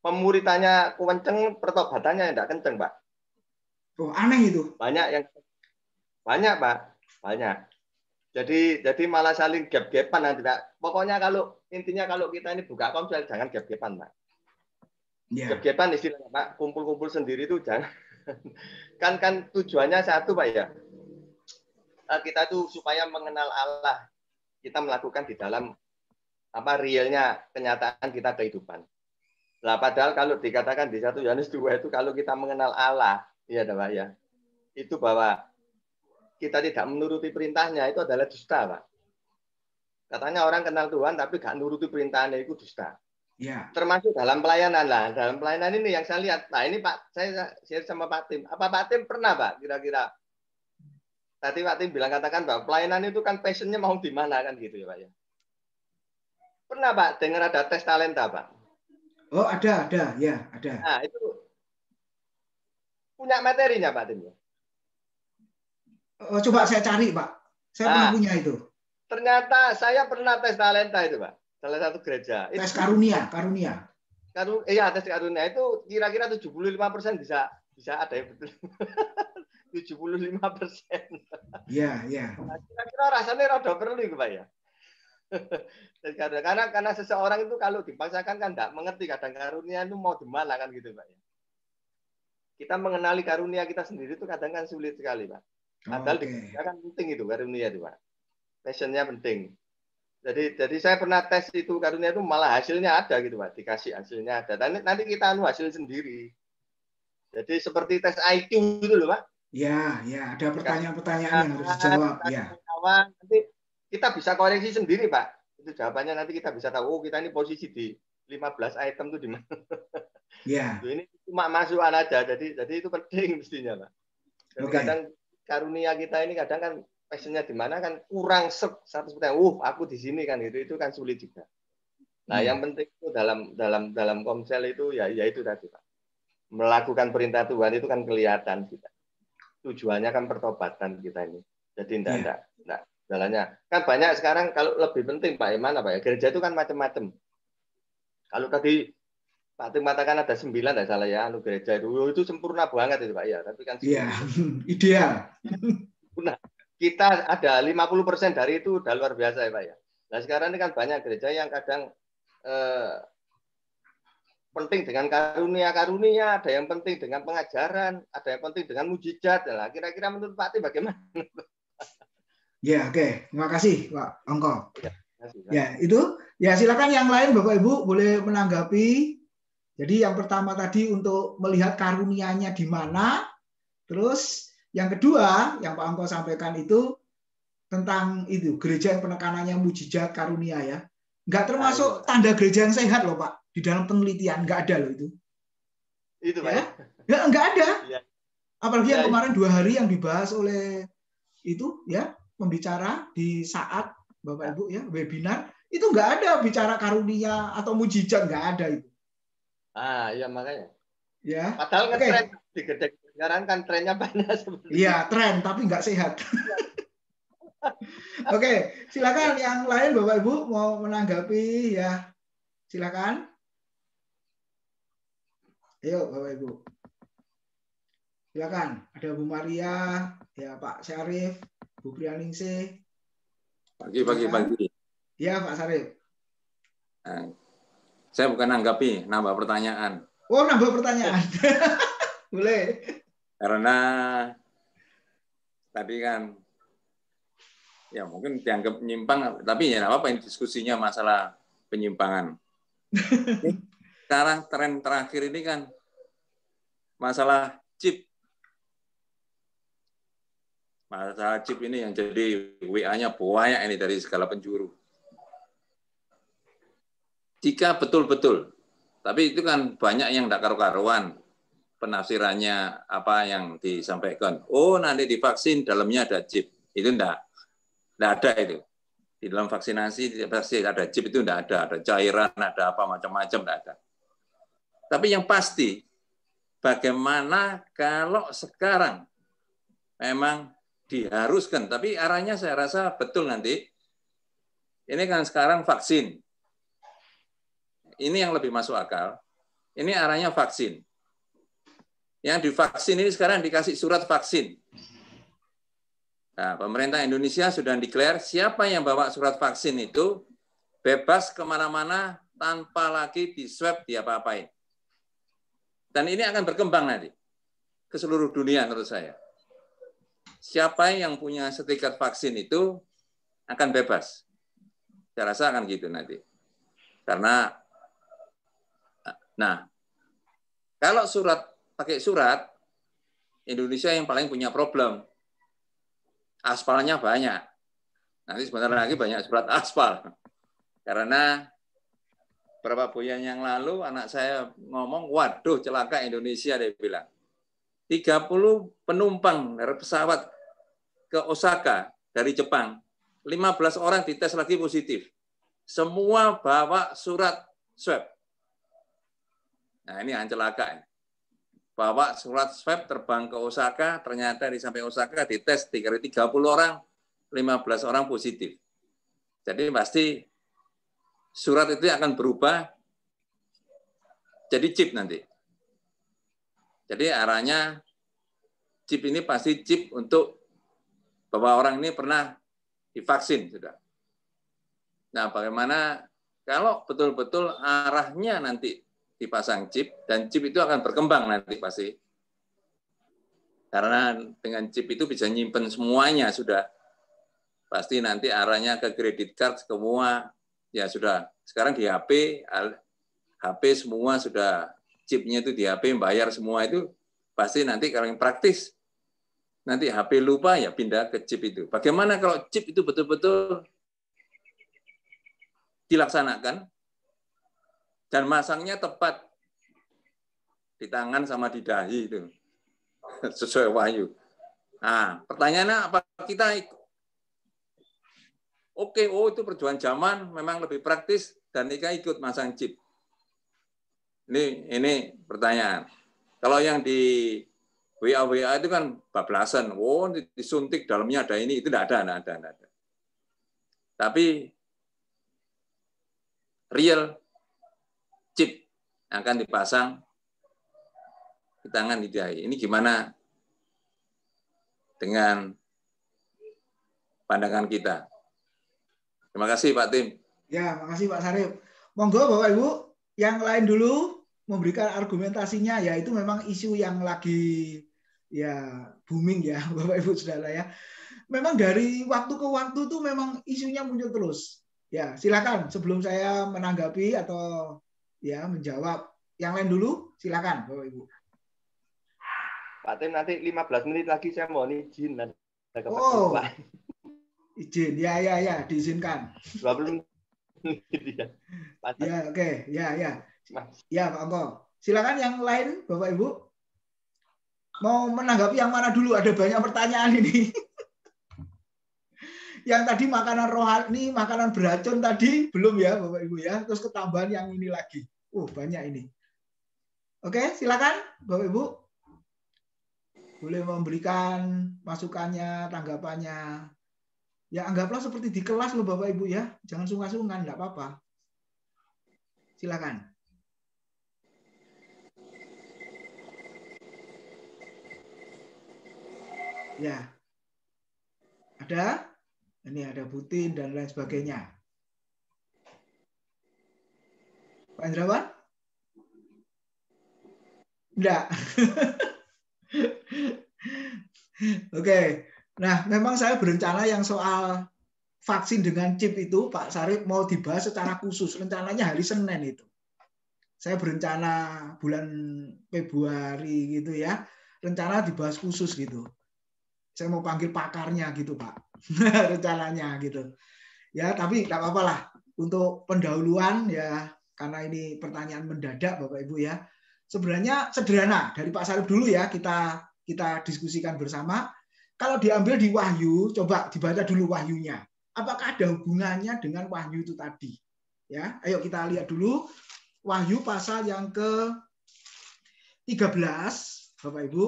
pemuritannya kenceng, pertobatannya tidak kenceng Pak. Oh, aneh itu. Banyak Pak, banyak. Jadi malah saling gap-gapan nanti Pak. Pokoknya intinya kalau kita ini buka komsel jangan gap-gapan Pak. Yeah. Gap-gapan istilahnya Pak, kumpul-kumpul sendiri itu jangan. kan tujuannya satu Pak ya. Kita tuh supaya mengenal Allah. Kita melakukan di dalam realnya kenyataan kita kehidupan. Nah, padahal kalau dikatakan di 1 Yohanes 2 itu kalau kita mengenal Allah, ya Pak ya. Itu bahwa kita tidak menuruti perintahnya itu adalah dusta, Pak. Katanya orang kenal Tuhan tapi nggak nuruti perintahnya itu dusta. Ya. Termasuk dalam pelayanan lah. Dalam pelayanan ini yang saya lihat. Nah ini Pak, saya share sama Pak Tim. Apa Pak Tim pernah Pak kira-kira? Tadi Pak Tim bilang katakan Pak, pelayanan itu kan passionnya mau di mana kan gitu ya Pak ya. Pernah Pak dengar ada tes talenta Pak? Oh ada ya ada. Nah itu punya materinya Pak Tim. Oh, coba saya cari Pak. Saya pernah punya itu. Ternyata saya pernah tes talenta itu Pak. Salah satu gereja. Tes karunia. Iya, tes karunia itu kira-kira 75% bisa ada yang betul. 75%. Iya. Kira-kira rasanya rada perlu itu Pak ya. Karena seseorang itu kalau dipaksakan kan enggak mengerti kadang karunia itu mau di mana kan gitu Pak ya. Kita mengenali karunia kita sendiri itu kadang kan sulit sekali Pak. Padahal kan penting itu karunia itu Pak. Passionnya penting. Jadi saya pernah tes itu karunia itu malah hasilnya ada gitu Pak, dikasih hasilnya ada. Dan nanti kita hasil sendiri. Jadi seperti tes IQ gitu loh Pak. Ya, ada pertanyaan-pertanyaan yang harus dijawab ya. Nanti kita bisa koreksi sendiri Pak. Itu jawabannya nanti kita bisa tahu, oh kita ini posisi di 15 item itu di mana. Ya. Ini cuma masukan aja. Jadi itu penting mestinya Pak. Dan kadang karunia kita ini kadang kan passionnya di mana kan kurang 100%. Aku di sini kan itu kan sulit juga. Nah, yang penting itu dalam komsel itu ya itu tadi Pak. Melakukan perintah Tuhan itu kan kelihatan kita. Tujuannya kan pertobatan kita ini. Jadi enggak jalannya. Kan banyak sekarang kalau lebih penting Pak, mana Pak ya? Gereja itu kan macam-macam. Kalau tadi Pak Tim mengatakan ada 9, tidak salah ya, anu gereja itu sempurna banget itu Pak ya. Tapi kan iya, ideal. Nah, kita ada 50% dari itu udah luar biasa ya Pak ya. Nah sekarang ini kan banyak gereja yang kadang penting dengan karunia-karunia, ada yang penting dengan pengajaran, ada yang penting dengan mujizat. Nah, kira-kira menurut Pak Tim bagaimana? Ya, oke. Terima kasih Pak Ongko. Ya, ya, itu. Ya, silakan yang lain Bapak Ibu boleh menanggapi. Jadi yang pertama tadi untuk melihat karunianya di mana. Terus yang kedua yang Pak Ongko sampaikan itu tentang itu gereja yang penekanannya mujizat karunia ya. Nggak termasuk tanda gereja yang sehat loh Pak. Di dalam penelitian nggak ada loh itu. Itu Pak ya? Nggak ada. Ya. Apalagi yang kemarin 2 hari yang dibahas oleh itu ya pembicara di saat Bapak Ibu ya webinar itu nggak ada bicara karunia atau mujizat, nggak ada itu. Iya makanya. Ya. Padahal kan tren di gereja sekarang kan trennya banyak seperti itu. Iya, tren tapi nggak sehat. Oke, silakan yang lain Bapak Ibu mau menanggapi ya. Silakan. Ayo Bapak Ibu. Silakan. Ada Bu Maria, ya Pak Syarif, Bu Prianingsih. Pagi. Ya Pak Syarif. Nah, saya bukan nanggapi, nambah pertanyaan. Oh, nambah pertanyaan. Boleh. Karena tadi kan ya mungkin dianggap menyimpang, tapi ya apa yang diskusinya masalah penyimpangan. Sekarang tren terakhir ini kan masalah chip. Masalah chip ini yang jadi WA-nya banyak ini dari segala penjuru. Jika betul-betul, tapi itu kan banyak yang tidak karu-karuan penafsirannya apa yang disampaikan. Oh, nanti divaksin dalamnya ada chip. Itu enggak ada itu. Di dalam vaksinasi pasti ada chip, itu enggak ada. Ada cairan, ada apa macam-macam, enggak ada. Tapi yang pasti, bagaimana kalau sekarang memang diharuskan, tapi arahnya saya rasa betul nanti. Ini kan sekarang vaksin. Ini yang lebih masuk akal. Ini arahnya vaksin. Yang divaksin ini sekarang dikasih surat vaksin. Nah, pemerintah Indonesia sudah declare siapa yang bawa surat vaksin itu bebas kemana-mana tanpa lagi di swab, diapa-apain. Dan ini akan berkembang nanti ke seluruh dunia menurut saya. Siapa yang punya sertifikat vaksin itu akan bebas. Saya rasa akan gitu nanti. Karena, nah, kalau pakai surat, Indonesia yang paling punya problem. Aspalnya banyak. Nanti sebentar lagi banyak surat aspal. Karena beberapa bulan yang lalu anak saya ngomong, waduh celaka Indonesia, dia bilang. 30 penumpang dari pesawat ke Osaka dari Jepang, 15 orang dites lagi positif. Semua bawa surat swab. Nah ini yang celaka. Bawa surat swab terbang ke Osaka, ternyata sampai Osaka dites 30 orang, 15 orang positif. Jadi pasti surat itu akan berubah jadi chip nanti. Jadi arahnya chip ini pasti chip untuk bahwa orang ini pernah divaksin sudah. Nah, bagaimana kalau betul-betul arahnya nanti dipasang chip, dan chip itu akan berkembang nanti pasti. Karena dengan chip itu bisa nyimpen semuanya sudah. Pasti nanti arahnya ke credit card semua, ya sudah. Sekarang di HP semua sudah, chipnya itu di HP, bayar semua itu, pasti nanti kalau yang praktis, nanti HP lupa ya pindah ke chip itu. Bagaimana kalau chip itu betul-betul dilaksanakan dan masangnya tepat di tangan sama di dahi itu sesuai wahyu. Nah, pertanyaannya apa kita itu perjuangan zaman memang lebih praktis dan kita ikut masang chip. Ini pertanyaan. Kalau yang di WA itu kan bablasan, disuntik dalamnya ada ini, itu tidak ada. Tapi real chip. akan dipasang di tangan di dahi. Ini gimana dengan pandangan kita? Terima kasih Pak Tim. Ya, makasih Pak Sarip. Monggo Bapak Ibu, yang lain dulu memberikan argumentasinya, ya itu memang isu yang lagi ya booming ya Bapak Ibu Saudara ya. Memang dari waktu ke waktu tuh memang isunya muncul terus. Ya, silakan sebelum saya menanggapi atau ya menjawab. Yang lain dulu, silakan Bapak Ibu. Pak Tim, nanti 15 menit lagi saya mohon izin. Oh, izin. Ya, diizinkan. 20 menit ya. Ya, oke. Ya. Ya, Pak Angko. Silakan yang lain, Bapak Ibu. Mau menanggapi yang mana dulu? Ada banyak pertanyaan ini. Yang tadi makanan rohani, makanan beracun tadi belum ya, Bapak Ibu ya. Terus ketambahan yang ini lagi. Banyak ini. Oke, silakan Bapak Ibu. Boleh memberikan masukannya, tanggapannya. Ya anggaplah seperti di kelas loh Bapak Ibu ya. Jangan sungkan-sungkan, enggak apa-apa. Silakan. Ya. Ada? Ini ada Putin dan lain sebagainya. Pak Indrawan? Enggak. Oke. Nah, memang saya berencana yang soal vaksin dengan chip itu, Pak Sarip, mau dibahas secara khusus. Rencananya hari Senin itu. Saya berencana bulan Februari gitu ya. Rencana dibahas khusus gitu. Saya mau panggil pakarnya gitu, Pak. Rencananya gitu. Ya, tapi enggak apa-apa lah. Untuk pendahuluan ya, karena ini pertanyaan mendadak Bapak Ibu ya. Sebenarnya sederhana, dari Pak Sarip dulu ya, kita diskusikan bersama. Kalau diambil di Wahyu, coba dibaca dulu Wahyunya. Apakah ada hubungannya dengan Wahyu itu tadi? Ya, ayo kita lihat dulu Wahyu pasal yang ke-13, Bapak Ibu.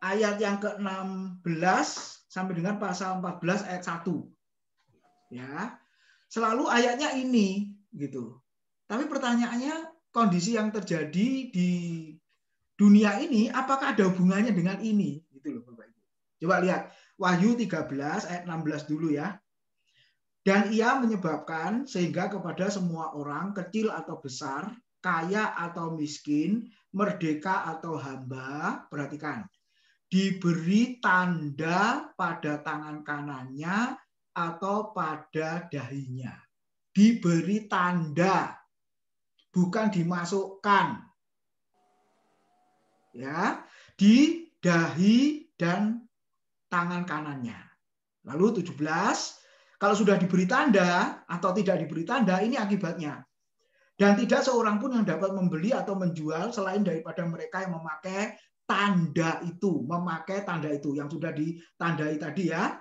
Ayat yang ke-16 sampai dengan pasal 14 ayat 1. Ya. Selalu ayatnya ini gitu. Tapi pertanyaannya, kondisi yang terjadi di dunia ini apakah ada hubungannya dengan ini? Gitu loh Bapak Ibu. Coba lihat Wahyu 13 ayat 16 dulu ya. Dan ia menyebabkan sehingga kepada semua orang, kecil atau besar, kaya atau miskin, merdeka atau hamba, perhatikan, diberi tanda pada tangan kanannya atau pada dahinya. Diberi tanda, bukan dimasukkan. Ya, di dahi dan tangan kanannya. Lalu 17, kalau sudah diberi tanda atau tidak diberi tanda, ini akibatnya. Dan tidak seorang pun yang dapat membeli atau menjual selain daripada mereka yang memakai tanda itu. Memakai tanda itu yang sudah ditandai tadi ya,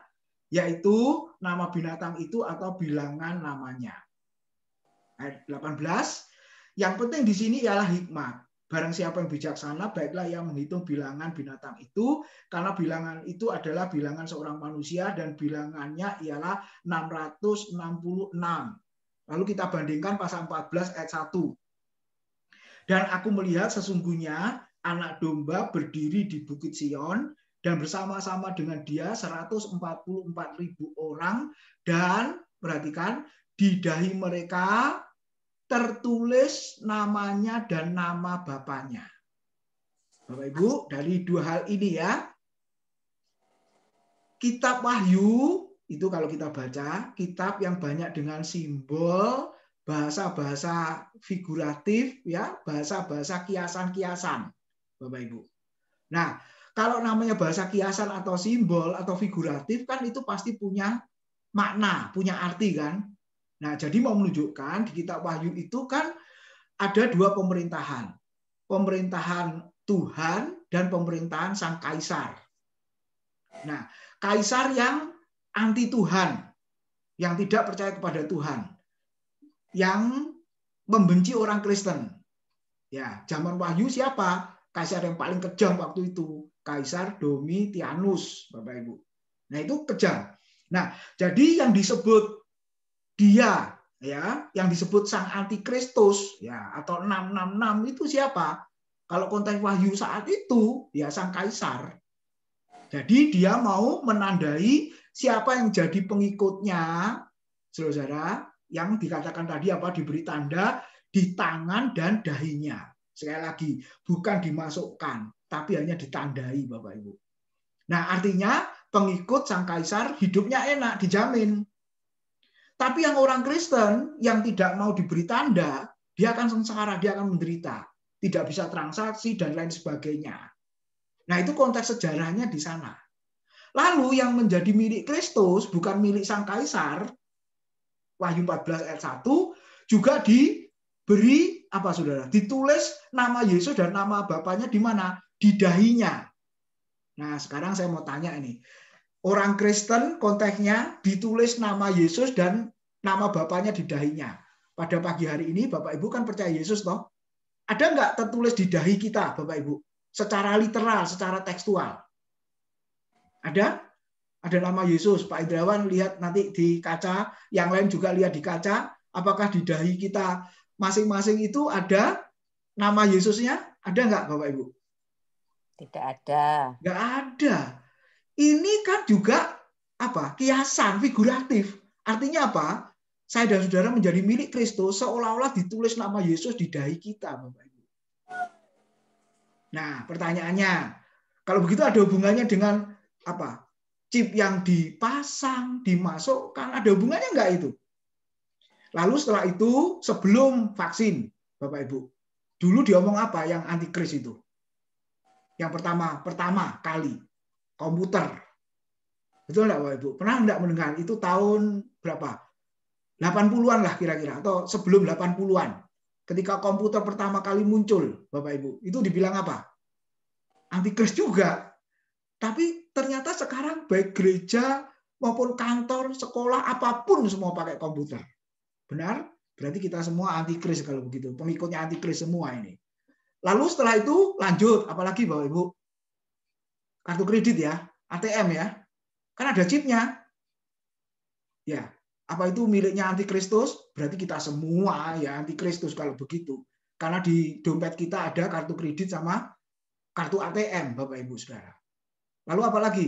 yaitu nama binatang itu atau bilangan namanya. Ayat 18, yang penting di sini ialah hikmat. Barang siapa yang bijaksana, baiklah yang menghitung bilangan binatang itu, karena bilangan itu adalah bilangan seorang manusia dan bilangannya ialah 666. Lalu kita bandingkan pasal 14 ayat 1. Dan aku melihat sesungguhnya anak domba berdiri di Bukit Sion dan bersama-sama dengan dia 144.000 orang, dan perhatikan, di dahi mereka tertulis namanya dan nama bapaknya. Bapak Ibu, dari dua hal ini ya, kitab Wahyu itu kalau kita baca, kitab yang banyak dengan simbol, bahasa-bahasa figuratif, ya, bahasa-bahasa kiasan-kiasan, Bapak Ibu. Nah, kalau namanya bahasa kiasan atau simbol atau figuratif kan itu pasti punya makna, punya arti kan. Nah, jadi mau menunjukkan di kitab Wahyu itu kan ada dua pemerintahan. Pemerintahan Tuhan dan pemerintahan Sang Kaisar. Nah, Kaisar yang anti Tuhan, yang tidak percaya kepada Tuhan, yang membenci orang Kristen. Ya, zaman Wahyu siapa? Kaisar yang paling kejam waktu itu, Kaisar Domitianus, Bapak Ibu. Nah, itu kejam. Nah, jadi yang disebut dia ya, yang disebut sang antikristus ya atau 666 itu siapa? Kalau konteks Wahyu saat itu ya sang kaisar. Jadi dia mau menandai siapa yang jadi pengikutnya, saudara, yang dikatakan tadi apa, diberi tanda di tangan dan dahinya. Sekali lagi, bukan dimasukkan, tapi hanya ditandai, Bapak Ibu. Nah, artinya pengikut sang kaisar hidupnya enak, dijamin. Tapi yang orang Kristen yang tidak mau diberi tanda, dia akan sengsara, dia akan menderita, tidak bisa transaksi dan lain sebagainya. Nah, itu konteks sejarahnya di sana. Lalu yang menjadi milik Kristus bukan milik sang kaisar, Wahyu 14 ayat 1 juga diberi apa Saudara? Ditulis nama Yesus dan nama Bapaknya di mana? Di dahinya. Nah, sekarang saya mau tanya ini. Orang Kristen konteksnya ditulis nama Yesus dan nama Bapaknya di dahinya. Pada pagi hari ini Bapak Ibu kan percaya Yesus toh? Ada nggak tertulis di dahi kita Bapak Ibu? Secara literal, secara tekstual. Ada? Ada nama Yesus. Pak Indrawan lihat nanti di kaca, yang lain juga lihat di kaca. Apakah di dahi kita masing-masing itu ada nama Yesusnya? Ada nggak Bapak Ibu? Tidak ada. Nggak ada. Ini kan juga apa? Kiasan, figuratif. Artinya apa? Saya dan saudara menjadi milik Kristus seolah-olah ditulis nama Yesus di dahi kita, Bapak Ibu. Nah, pertanyaannya, kalau begitu ada hubungannya dengan apa? Chip yang dipasang, dimasukkan, ada hubungannya enggak itu? Lalu setelah itu, sebelum vaksin, Bapak Ibu, dulu diomong apa yang antikris itu? Yang pertama kali, komputer. Betul enggak Bapak Ibu? Pernah enggak mendengar? Itu tahun berapa? 80-an lah kira-kira, atau sebelum 80-an. Ketika komputer pertama kali muncul, Bapak Ibu, itu dibilang apa? Antikris juga. Tapi ternyata sekarang baik gereja maupun kantor, sekolah, apapun semua pakai komputer. Benar? Berarti kita semua antikris kalau begitu. Pengikutnya antikris semua ini. Lalu setelah itu lanjut, apalagi Bapak Ibu? Kartu kredit ya, ATM ya. Kan ada chipnya. Ya, apa itu miliknya antikristus? Berarti kita semua ya antikristus kalau begitu. Karena di dompet kita ada kartu kredit sama kartu ATM, Bapak Ibu Saudara. Lalu apalagi?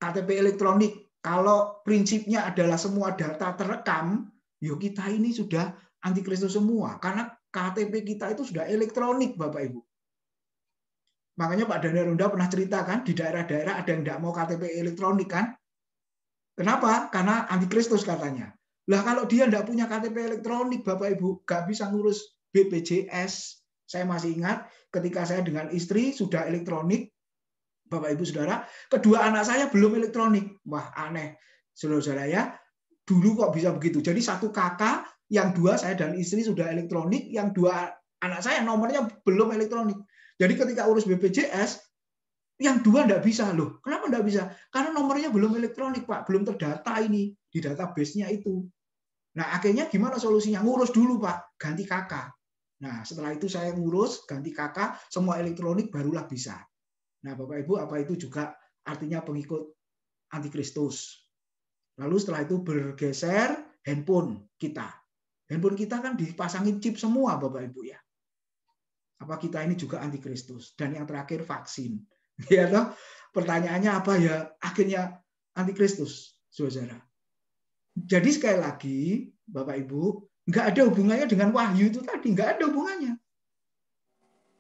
KTP elektronik. Kalau prinsipnya adalah semua data terekam, yuk kita ini sudah antikristus semua. Karena KTP kita itu sudah elektronik, Bapak Ibu. Makanya Pak Daniel Runda pernah cerita kan, di daerah-daerah ada yang tidak mau KTP elektronik kan. Kenapa? Karena antikristus katanya. Lah kalau dia tidak punya KTP elektronik, Bapak Ibu, nggak bisa ngurus BPJS. Saya masih ingat ketika saya dengan istri sudah elektronik, Bapak Ibu Saudara, kedua anak saya belum elektronik. Wah, aneh. Saudara-saudara ya, dulu kok bisa begitu. Jadi satu kakak, yang dua saya dan istri sudah elektronik, yang dua anak saya nomornya belum elektronik. Jadi ketika urus BPJS, yang dua enggak bisa loh. Kenapa enggak bisa? Karena nomornya belum elektronik, Pak. Belum terdata ini di database-nya itu. Nah, akhirnya gimana solusinya? Ngurus dulu, Pak. Ganti kakak. Nah, setelah itu saya ngurus, ganti kakak, semua elektronik barulah bisa. Nah, Bapak Ibu, apa itu juga artinya pengikut antikristus. Lalu setelah itu bergeser handphone kita. Handphone kita kan dipasangin chip semua, Bapak Ibu ya. Apa kita ini juga antikristus? Dan yang terakhir vaksin. Ya toh? Pertanyaannya apa ya? Akhirnya antikristus, saudara. Jadi sekali lagi, Bapak Ibu, nggak ada hubungannya dengan wahyu itu tadi, nggak ada hubungannya,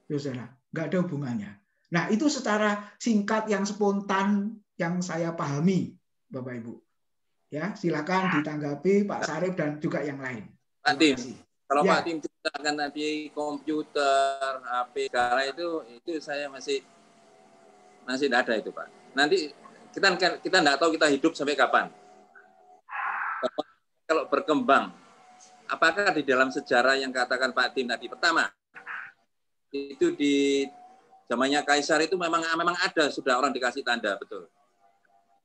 saudara, nggak ada hubungannya. Nah, itu secara singkat yang spontan yang saya pahami, Bapak Ibu. Ya, silakan ditanggapi Pak Sarif dan juga yang lain. Pak Tim, kalau ya. Pak Tim ceritakan tadi komputer, HP, segala itu saya masih tidak ada itu, Pak. Nanti kita nggak tahu kita hidup sampai kapan. Kalau berkembang, apakah di dalam sejarah yang katakan Pak Tim tadi pertama itu di zamannya Kaisar itu memang ada sudah orang dikasih tanda, betul.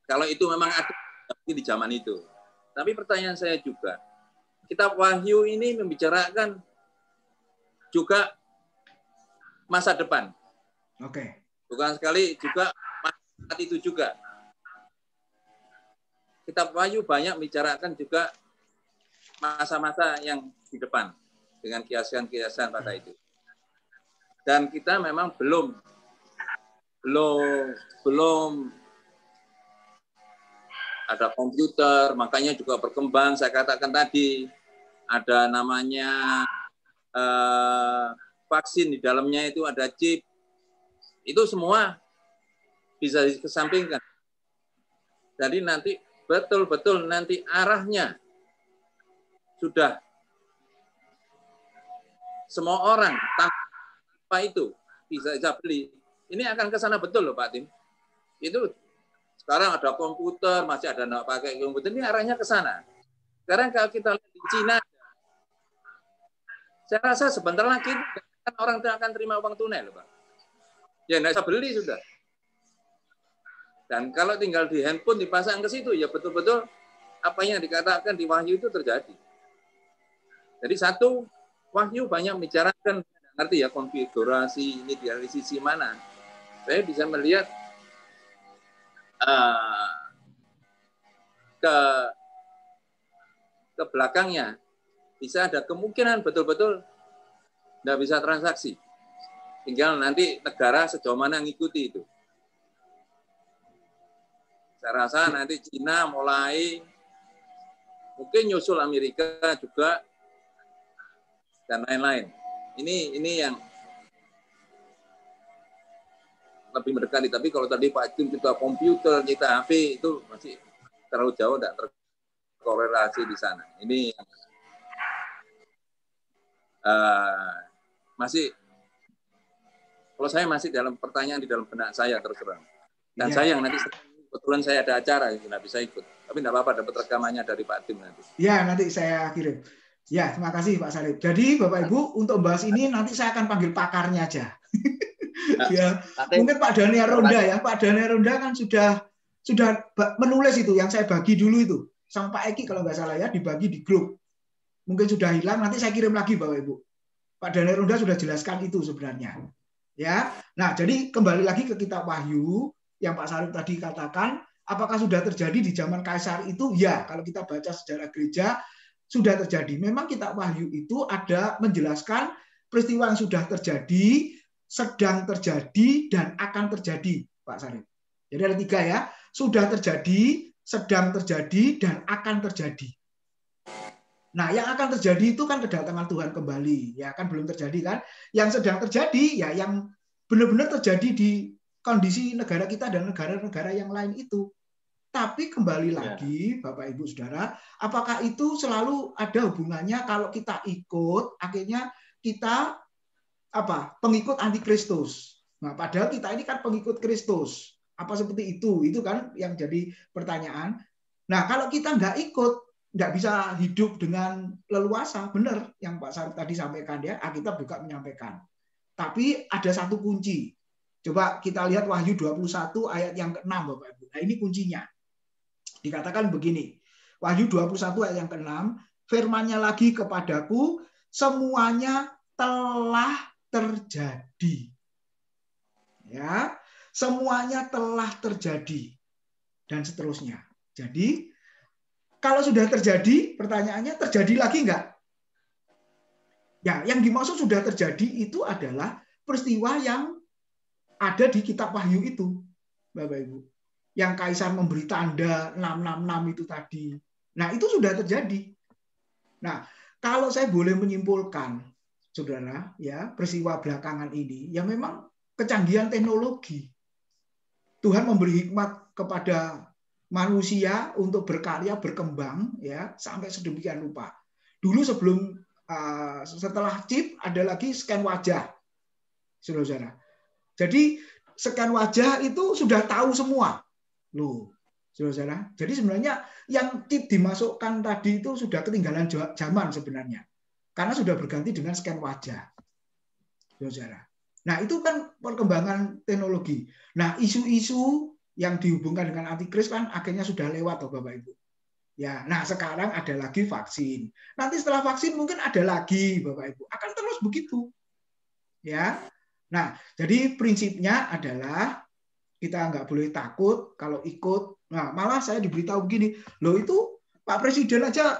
Kalau itu memang ada di zaman itu. Tapi pertanyaan saya juga, kitab Wahyu ini membicarakan juga masa depan. Oke. Bukan sekali juga saat itu juga. Kitab Wahyu banyak membicarakan juga masa-masa yang di depan dengan kiasan-kiasan pada itu. Dan kita memang belum ada komputer, makanya juga berkembang. Saya katakan tadi ada namanya vaksin, di dalamnya itu ada chip. Itu semua bisa dikesampingkan. Jadi nanti betul-betul nanti arahnya sudah semua orang tanpa itu bisa beli. Ini akan ke sana betul loh Pak Tim. Itu sekarang ada komputer, masih ada nggak pakai komputer, ini arahnya ke sana. Sekarang kalau kita lihat di Cina, saya rasa sebentar lagi orang akan terima uang tunai loh Pak. Ya nggak bisa beli sudah. Dan kalau tinggal di handphone dipasang ke situ, ya betul-betul apa yang dikatakan di Wahyu itu terjadi. Jadi satu, Wahyu banyak membicarakan, ngerti ya, konfigurasi ini dari sisi mana. Saya bisa melihat ke belakangnya. Bisa ada kemungkinan betul-betul nggak bisa transaksi. Tinggal nanti negara sejauh mana ngikuti itu. Saya rasa nanti Cina mulai, mungkin nyusul Amerika juga, dan lain-lain. Ini yang lebih mendekati. Tapi kalau tadi Pak Tim kita komputer, kita HP, itu masih terlalu jauh, tidak terkorelasi di sana. Ini masih, kalau saya masih dalam pertanyaan di dalam benak saya terus terang. Dan sayang nanti kebetulan saya ada acara, nggak bisa ikut. Tapi nggak apa-apa, dapat rekamannya dari Pak Tim nanti. Ya, nanti saya kirim. Ya, terima kasih Pak Salib. Jadi Bapak Ibu, untuk bahas ini nanti saya akan panggil pakarnya aja. Ya, mungkin Pak Daniel Ronda ya. Pak Daniel Ronda kan sudah menulis itu, yang saya bagi dulu itu. Sama Pak Eki kalau nggak salah ya, dibagi di grup. Mungkin sudah hilang, nanti saya kirim lagi Bapak Ibu. Pak Daniel Ronda sudah jelaskan itu sebenarnya. Ya, nah jadi kembali lagi ke kitab Wahyu, yang Pak Salib tadi katakan, apakah sudah terjadi di zaman Kaisar itu? Ya, kalau kita baca sejarah gereja, sudah terjadi. Memang kitab Wahyu itu ada menjelaskan peristiwa yang sudah terjadi, sedang terjadi, dan akan terjadi, Pak Salib. Jadi ada 3 ya, sudah terjadi, sedang terjadi, dan akan terjadi. Nah, yang akan terjadi itu kan kedatangan Tuhan kembali. Ya, kan belum terjadi kan. Yang sedang terjadi, ya yang benar-benar terjadi di kondisi negara kita dan negara-negara yang lain itu. Tapi kembali lagi, Bapak Ibu Saudara, apakah itu selalu ada hubungannya kalau kita ikut, akhirnya kita pengikut antikristus. Nah, padahal kita ini kan pengikut Kristus. Apa seperti itu? Itu kan yang jadi pertanyaan. Nah, kalau kita nggak ikut, nggak bisa hidup dengan leluasa. Benar yang Pak Sarip tadi sampaikan ya, Alkitab juga menyampaikan. Tapi ada satu kunci. Coba kita lihat Wahyu 21 ayat yang ke-6 Bapak Ibu. Nah, ini kuncinya. Dikatakan begini. Wahyu 21 ayat yang ke-6, firman-Nya lagi kepadaku, semuanya telah terjadi. Ya, semuanya telah terjadi dan seterusnya. Jadi kalau sudah terjadi, pertanyaannya terjadi lagi enggak? Ya, yang dimaksud sudah terjadi itu adalah peristiwa yang ada di kitab Wahyu itu, Bapak Ibu. Yang Kaisar memberi tanda 666 itu tadi. Nah, itu sudah terjadi. Nah, kalau saya boleh menyimpulkan, Saudara, ya, peristiwa belakangan ini, ya memang kecanggihan teknologi. Tuhan memberi hikmat kepada manusia untuk berkarya, berkembang, ya, sampai sedemikian rupa. Dulu setelah chip ada lagi scan wajah, saudara. Jadi scan wajah itu sudah tahu semua, loh, saudara. Jadi sebenarnya yang chip dimasukkan tadi itu sudah ketinggalan zaman sebenarnya, karena sudah berganti dengan scan wajah, saudara. Nah itu kan perkembangan teknologi. Nah isu-isu yang dihubungkan dengan antikris kan akhirnya sudah lewat, Bapak Ibu. Ya, nah sekarang ada lagi vaksin. Nanti setelah vaksin mungkin ada lagi, Bapak Ibu. Akan terus begitu. Ya. Nah, jadi prinsipnya adalah kita nggak boleh takut kalau ikut. Nah, malah saya diberitahu begini, loh itu Pak Presiden aja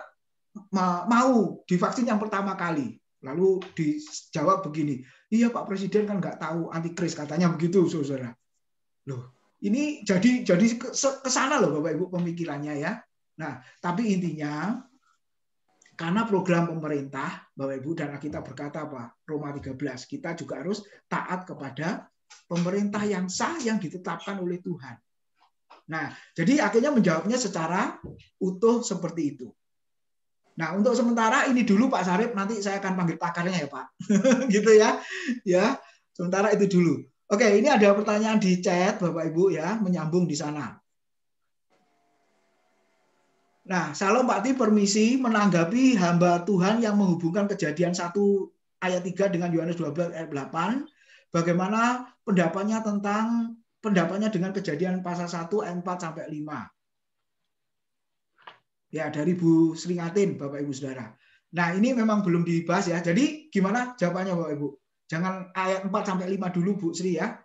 mau divaksin yang pertama kali. Lalu dijawab begini, iya Pak Presiden kan nggak tahu antikris, katanya begitu, saudara. Loh, ini jadi ke sana loh Bapak Ibu pemikirannya ya. Nah, tapi intinya karena program pemerintah, Bapak Ibu, dan kita berkata apa? Roma 13, kita juga harus taat kepada pemerintah yang sah yang ditetapkan oleh Tuhan. Nah, jadi akhirnya menjawabnya secara utuh seperti itu. Nah, untuk sementara ini dulu Pak Sarip, nanti saya akan panggil pakarnya ya Pak. Gitu ya. Ya, sementara itu dulu. Oke, ini ada pertanyaan di chat Bapak Ibu ya, menyambung di sana. Nah, Shalom Pak Ti, permisi menanggapi hamba Tuhan yang menghubungkan Kejadian 1 ayat 3 dengan Yohanes 12 ayat 8. Bagaimana pendapatnya dengan Kejadian pasal 1 ayat 4 sampai 5. Ya, dari Bu Sringatin, Bapak Ibu Saudara. Nah, ini memang belum dibahas ya. Jadi gimana jawabannya Bapak Ibu? Jangan ayat 4 sampai 5 dulu Bu Sri ya.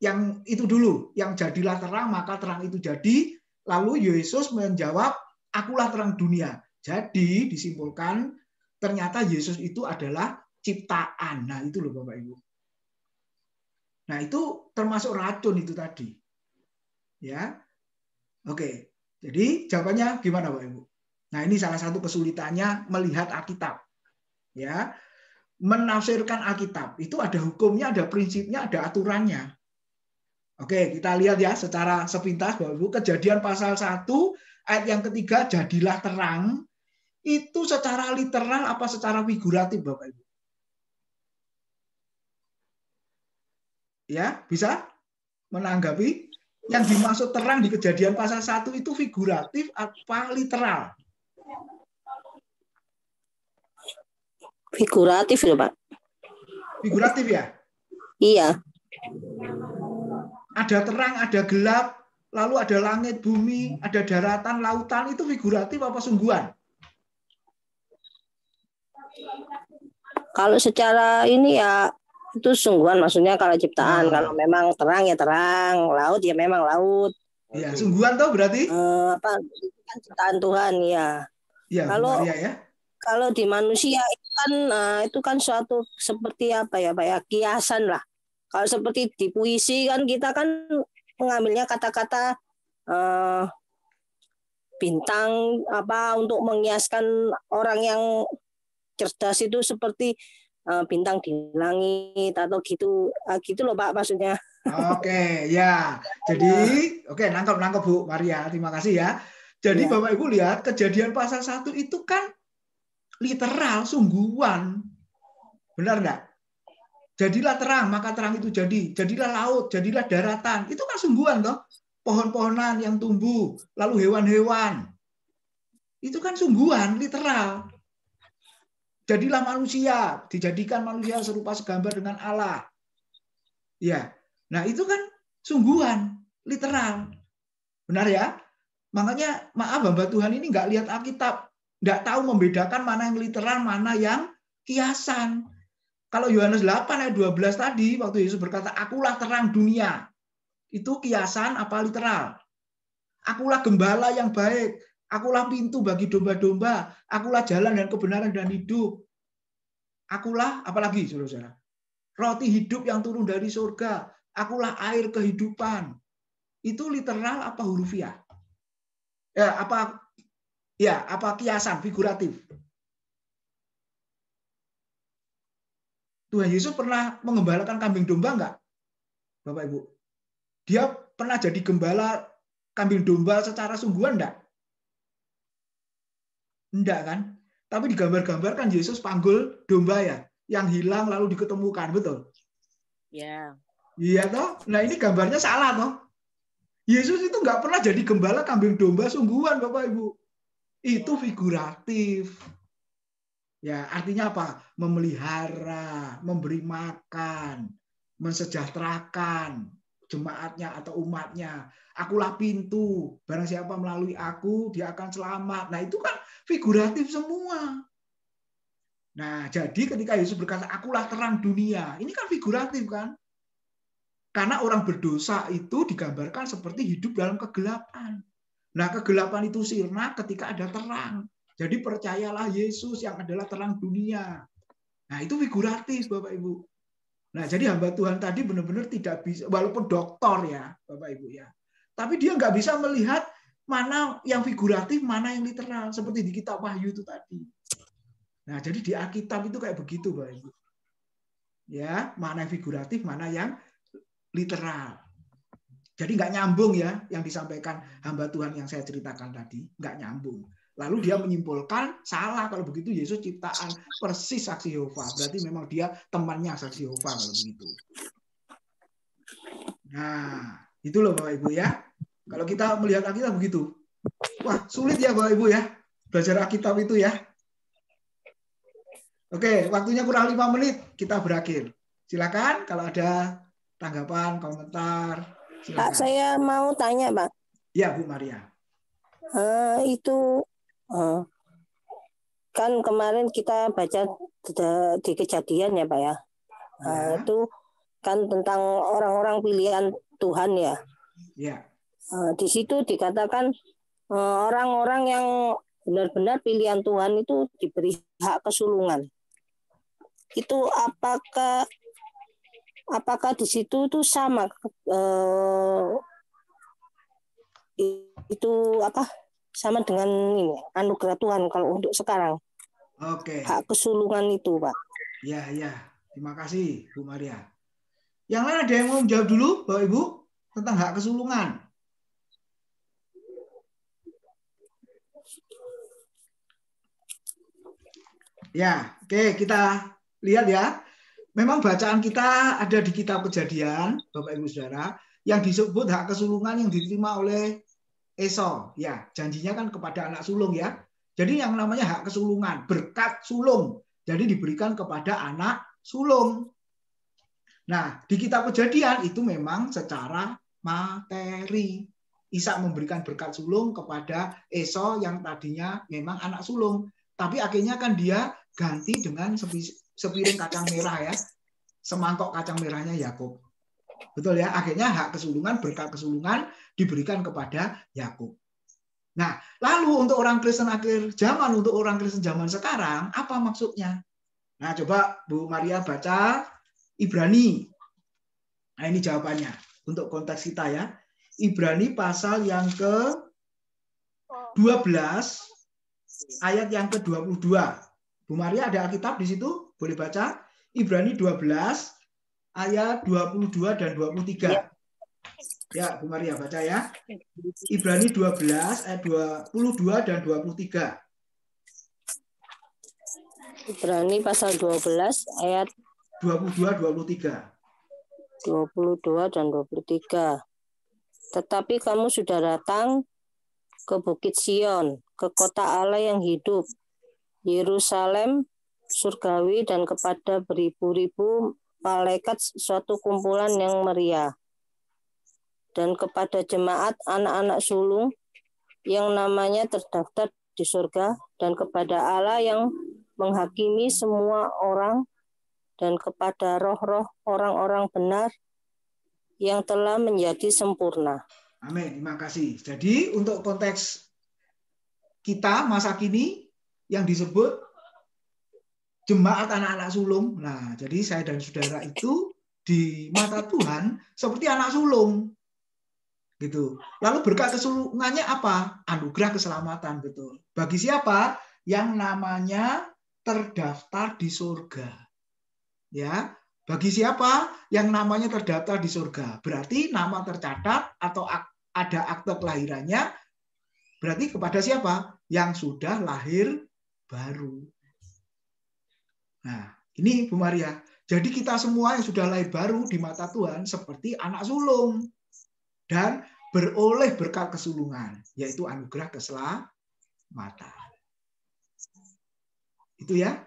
Yang itu dulu, yang jadilah terang maka terang itu jadi. Lalu Yesus menjawab, akulah terang dunia. Jadi disimpulkan ternyata Yesus itu adalah ciptaan. Nah, itu loh Bapak Ibu. Nah, itu termasuk racun itu tadi. Ya. Oke. Jadi jawabannya gimana Bapak Ibu? Nah, ini salah satu kesulitannya melihat Alkitab. Ya. Menafsirkan Alkitab itu ada hukumnya, ada prinsipnya, ada aturannya. Oke, kita lihat ya secara sepintas Bapak Ibu. Kejadian pasal 1 ayat yang ketiga, jadilah terang. Itu secara literal apa secara figuratif Bapak Ibu? Ya, bisa menanggapi? Yang dimaksud terang di Kejadian pasal 1 itu figuratif apa literal? Figuratif ya Pak. Figuratif ya? Iya. Ada terang, ada gelap, lalu ada langit, bumi, ada daratan, lautan, itu figuratif apa sungguhan? Kalau secara ini ya itu sungguhan, maksudnya kalau ciptaan. Kalau memang terang ya terang, laut ya memang laut. Iya, sungguhan tuh berarti? Apa kan ciptaan Tuhan ya. Iya, kalau Maria, ya. Kalau di manusia itu kan suatu seperti apa ya Pak ya, kiasan lah. Kalau seperti di puisi kan kita kan mengambilnya kata-kata bintang apa untuk mengiaskan orang yang cerdas itu seperti bintang di langit atau gitu loh Pak maksudnya. Oke, ya. Jadi, oke, nangkep Bu Maria. Terima kasih ya. Jadi ya. Bapak Ibu lihat Kejadian pasal 1 itu kan literal, sungguhan. Benar enggak? Jadilah terang, maka terang itu jadi. Jadilah laut, jadilah daratan. Itu kan sungguhan toh. Pohon-pohonan yang tumbuh, lalu hewan-hewan. Itu kan sungguhan, literal. Jadilah manusia, dijadikan manusia serupa segambar dengan Allah. Ya. Nah, itu kan sungguhan, literal. Benar ya? Makanya, maaf hamba Tuhan ini nggak lihat Alkitab. Nggak tahu membedakan mana yang literal, mana yang kiasan. Kalau Yohanes 8 ayat 12 tadi, waktu Yesus berkata, akulah terang dunia. Itu kiasan apa literal? Akulah gembala yang baik. Akulah pintu bagi domba-domba. Akulah jalan dan kebenaran dan hidup. Akulah, apalagi saudara-saudara? Roti hidup yang turun dari surga. Akulah air kehidupan. Itu literal apa hurufiah? Apa kiasan, figuratif? Tuhan Yesus pernah mengembalakan kambing domba enggak? Bapak Ibu. Dia pernah jadi gembala kambing domba secara sungguhan enggak? Enggak kan? Tapi digambar-gambarkan Yesus panggul domba ya, yang hilang lalu diketemukan, betul? Ya. Iya toh? Nah ini gambarnya salah toh? Yesus itu enggak pernah jadi gembala kambing domba sungguhan Bapak Ibu. Itu figuratif. Ya, artinya apa? Memelihara, memberi makan, mensejahterakan jemaatnya atau umatnya. Akulah pintu, barang siapa melalui aku, dia akan selamat. Nah, itu kan figuratif semua. Nah, jadi ketika Yesus berkata, akulah terang dunia, ini kan figuratif kan? Karena orang berdosa itu digambarkan seperti hidup dalam kegelapan. Nah, kegelapan itu sirna ketika ada terang. Jadi percayalah Yesus yang adalah terang dunia. Nah, itu figuratif, Bapak Ibu. Nah, jadi hamba Tuhan tadi benar-benar tidak bisa, walaupun doktor ya, Bapak Ibu ya. Tapi dia nggak bisa melihat mana yang figuratif, mana yang literal. Seperti di kitab Wahyu itu tadi. Nah, jadi di Alkitab itu kayak begitu, Bapak Ibu. Ya, mana yang figuratif, mana yang literal. Jadi nggak nyambung ya yang disampaikan hamba Tuhan yang saya ceritakan tadi, nggak nyambung. Lalu dia menyimpulkan salah kalau begitu Yesus ciptaan persis saksi Yehova. Berarti memang dia temannya saksi Yehova kalau begitu. Nah, itu loh Bapak Ibu ya. Kalau kita melihat Alkitab begitu. Wah, sulit ya Bapak Ibu ya. Belajar Alkitab itu ya. Oke, waktunya kurang 5 menit. Kita berakhir. Silakan kalau ada tanggapan, komentar. Silakan. Pak, saya mau tanya, Pak. Ya, Bu Maria. Kan kemarin kita baca di Kejadian ya, Pak ya. Itu kan tentang orang-orang pilihan Tuhan ya. Ya. Di situ dikatakan orang-orang yang benar-benar pilihan Tuhan itu diberi hak kesulungan. Itu apakah di situ tuh sama itu sama dengan ini anugerah Tuhan kalau untuk sekarang? Oke. Hak kesulungan itu, Pak. Ya. Terima kasih, Bu Maria. Yang lain ada yang mau menjawab dulu, Bapak Ibu, tentang hak kesulungan? Ya, oke, kita lihat ya. Memang bacaan kita ada di kitab Kejadian, Bapak Ibu Saudara, yang disebut hak kesulungan yang diterima oleh Esau. Ya, janjinya kan kepada anak sulung ya. Jadi yang namanya hak kesulungan, berkat sulung. Jadi diberikan kepada anak sulung. Nah, di kitab Kejadian itu memang secara materi. Ishak memberikan berkat sulung kepada Esau yang tadinya memang anak sulung. Tapi akhirnya kan dia ganti dengan sepiring kacang merah ya. Semangkok kacang merahnya Yakub. Betul ya? Akhirnya hak kesulungan, berkat kesulungan diberikan kepada Yakub. Nah, lalu untuk orang Kristen akhir zaman, untuk orang Kristen zaman sekarang, apa maksudnya? Nah, coba Bu Maria baca Ibrani. Nah, ini jawabannya untuk konteks kita ya. Ibrani pasal yang ke-12 ayat yang ke-22. Bu Maria ada Alkitab di situ? Boleh baca? Ibrani 12 ayat 22 dan 23. Ya, Bu Maria baca ya. Ibrani 12 ayat 22 dan 23. Ibrani pasal 12 ayat 22 23. 22 dan 23. Tetapi kamu sudah datang ke Bukit Sion, ke kota Allah yang hidup, Yerusalem surgawi, dan kepada beribu-ribu malaikat suatu kumpulan yang meriah, dan kepada jemaat anak-anak sulung yang namanya terdaftar di surga, dan kepada Allah yang menghakimi semua orang, dan kepada roh-roh orang-orang benar yang telah menjadi sempurna. Amin. Terima kasih. Jadi untuk konteks kita masa kini yang disebut jemaat anak-anak sulung. Nah, jadi saya dan saudara itu di mata Tuhan seperti anak sulung. Gitu. Lalu berkat kesulungannya apa? Anugerah keselamatan, betul. Bagi siapa? Yang namanya terdaftar di surga. Ya. Bagi siapa yang namanya terdaftar di surga? Berarti nama tercatat atau ada akte kelahirannya. Berarti kepada siapa? Yang sudah lahir baru. Nah, ini Bu Maria. Jadi kita semua yang sudah lahir baru di mata Tuhan seperti anak sulung. Dan beroleh berkat kesulungan, yaitu anugerah keselamatan. Itu ya.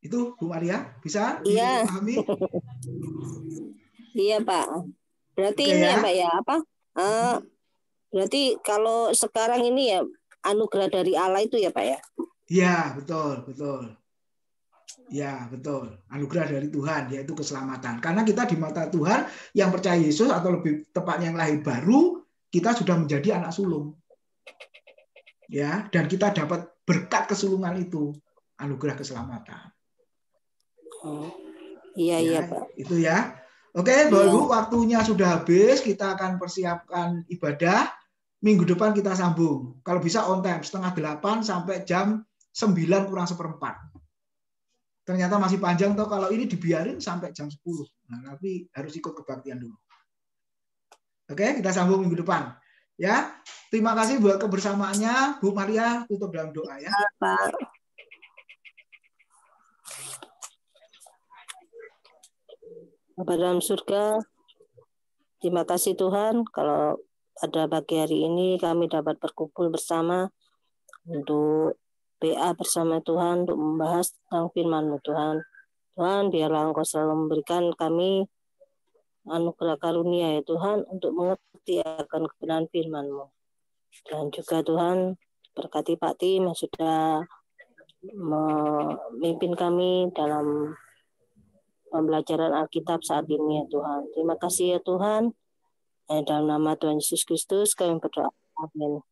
Itu Bu Maria, bisa dipahami? Iya Pak. Berarti ini ya Pak ya apa? Berarti kalau sekarang ini ya anugerah dari Allah itu ya Pak ya? Iya betul. Ya betul. Anugerah dari Tuhan yaitu keselamatan. Karena kita di mata Tuhan yang percaya Yesus atau lebih tepatnya yang lahir baru, kita sudah menjadi anak sulung. Ya, dan kita dapat berkat kesulungan itu, anugerah keselamatan. Iya, ya, iya, Pak. Itu ya. Oke, Bapak Ibu, waktunya sudah habis. Kita akan persiapkan ibadah. Minggu depan kita sambung. Kalau bisa on time, 7:30 sampai jam 9 kurang seperempat. Ternyata masih panjang toh kalau ini dibiarin sampai jam 10. Nah, tapi harus ikut kebaktian dulu. Oke, kita sambung minggu depan. Ya, terima kasih buat kebersamaannya. Bu Maria, tutup dalam doa ya. Pak. Bapa dalam surga, terima kasih Tuhan kalau pada pagi hari ini kami dapat berkumpul bersama untuk PA bersama Tuhan untuk membahas tentang firman-Mu Tuhan. Tuhan, biarlah Engkau selalu memberikan kami anugerah karunia ya Tuhan untuk mengerti akan kebenaran firman-Mu. Dan juga Tuhan berkati Pak Tim yang sudah memimpin kami dalam pembelajaran Alkitab saat ini ya Tuhan. Terima kasih ya Tuhan. Dalam nama Tuhan Yesus Kristus kami berdoa. Amin.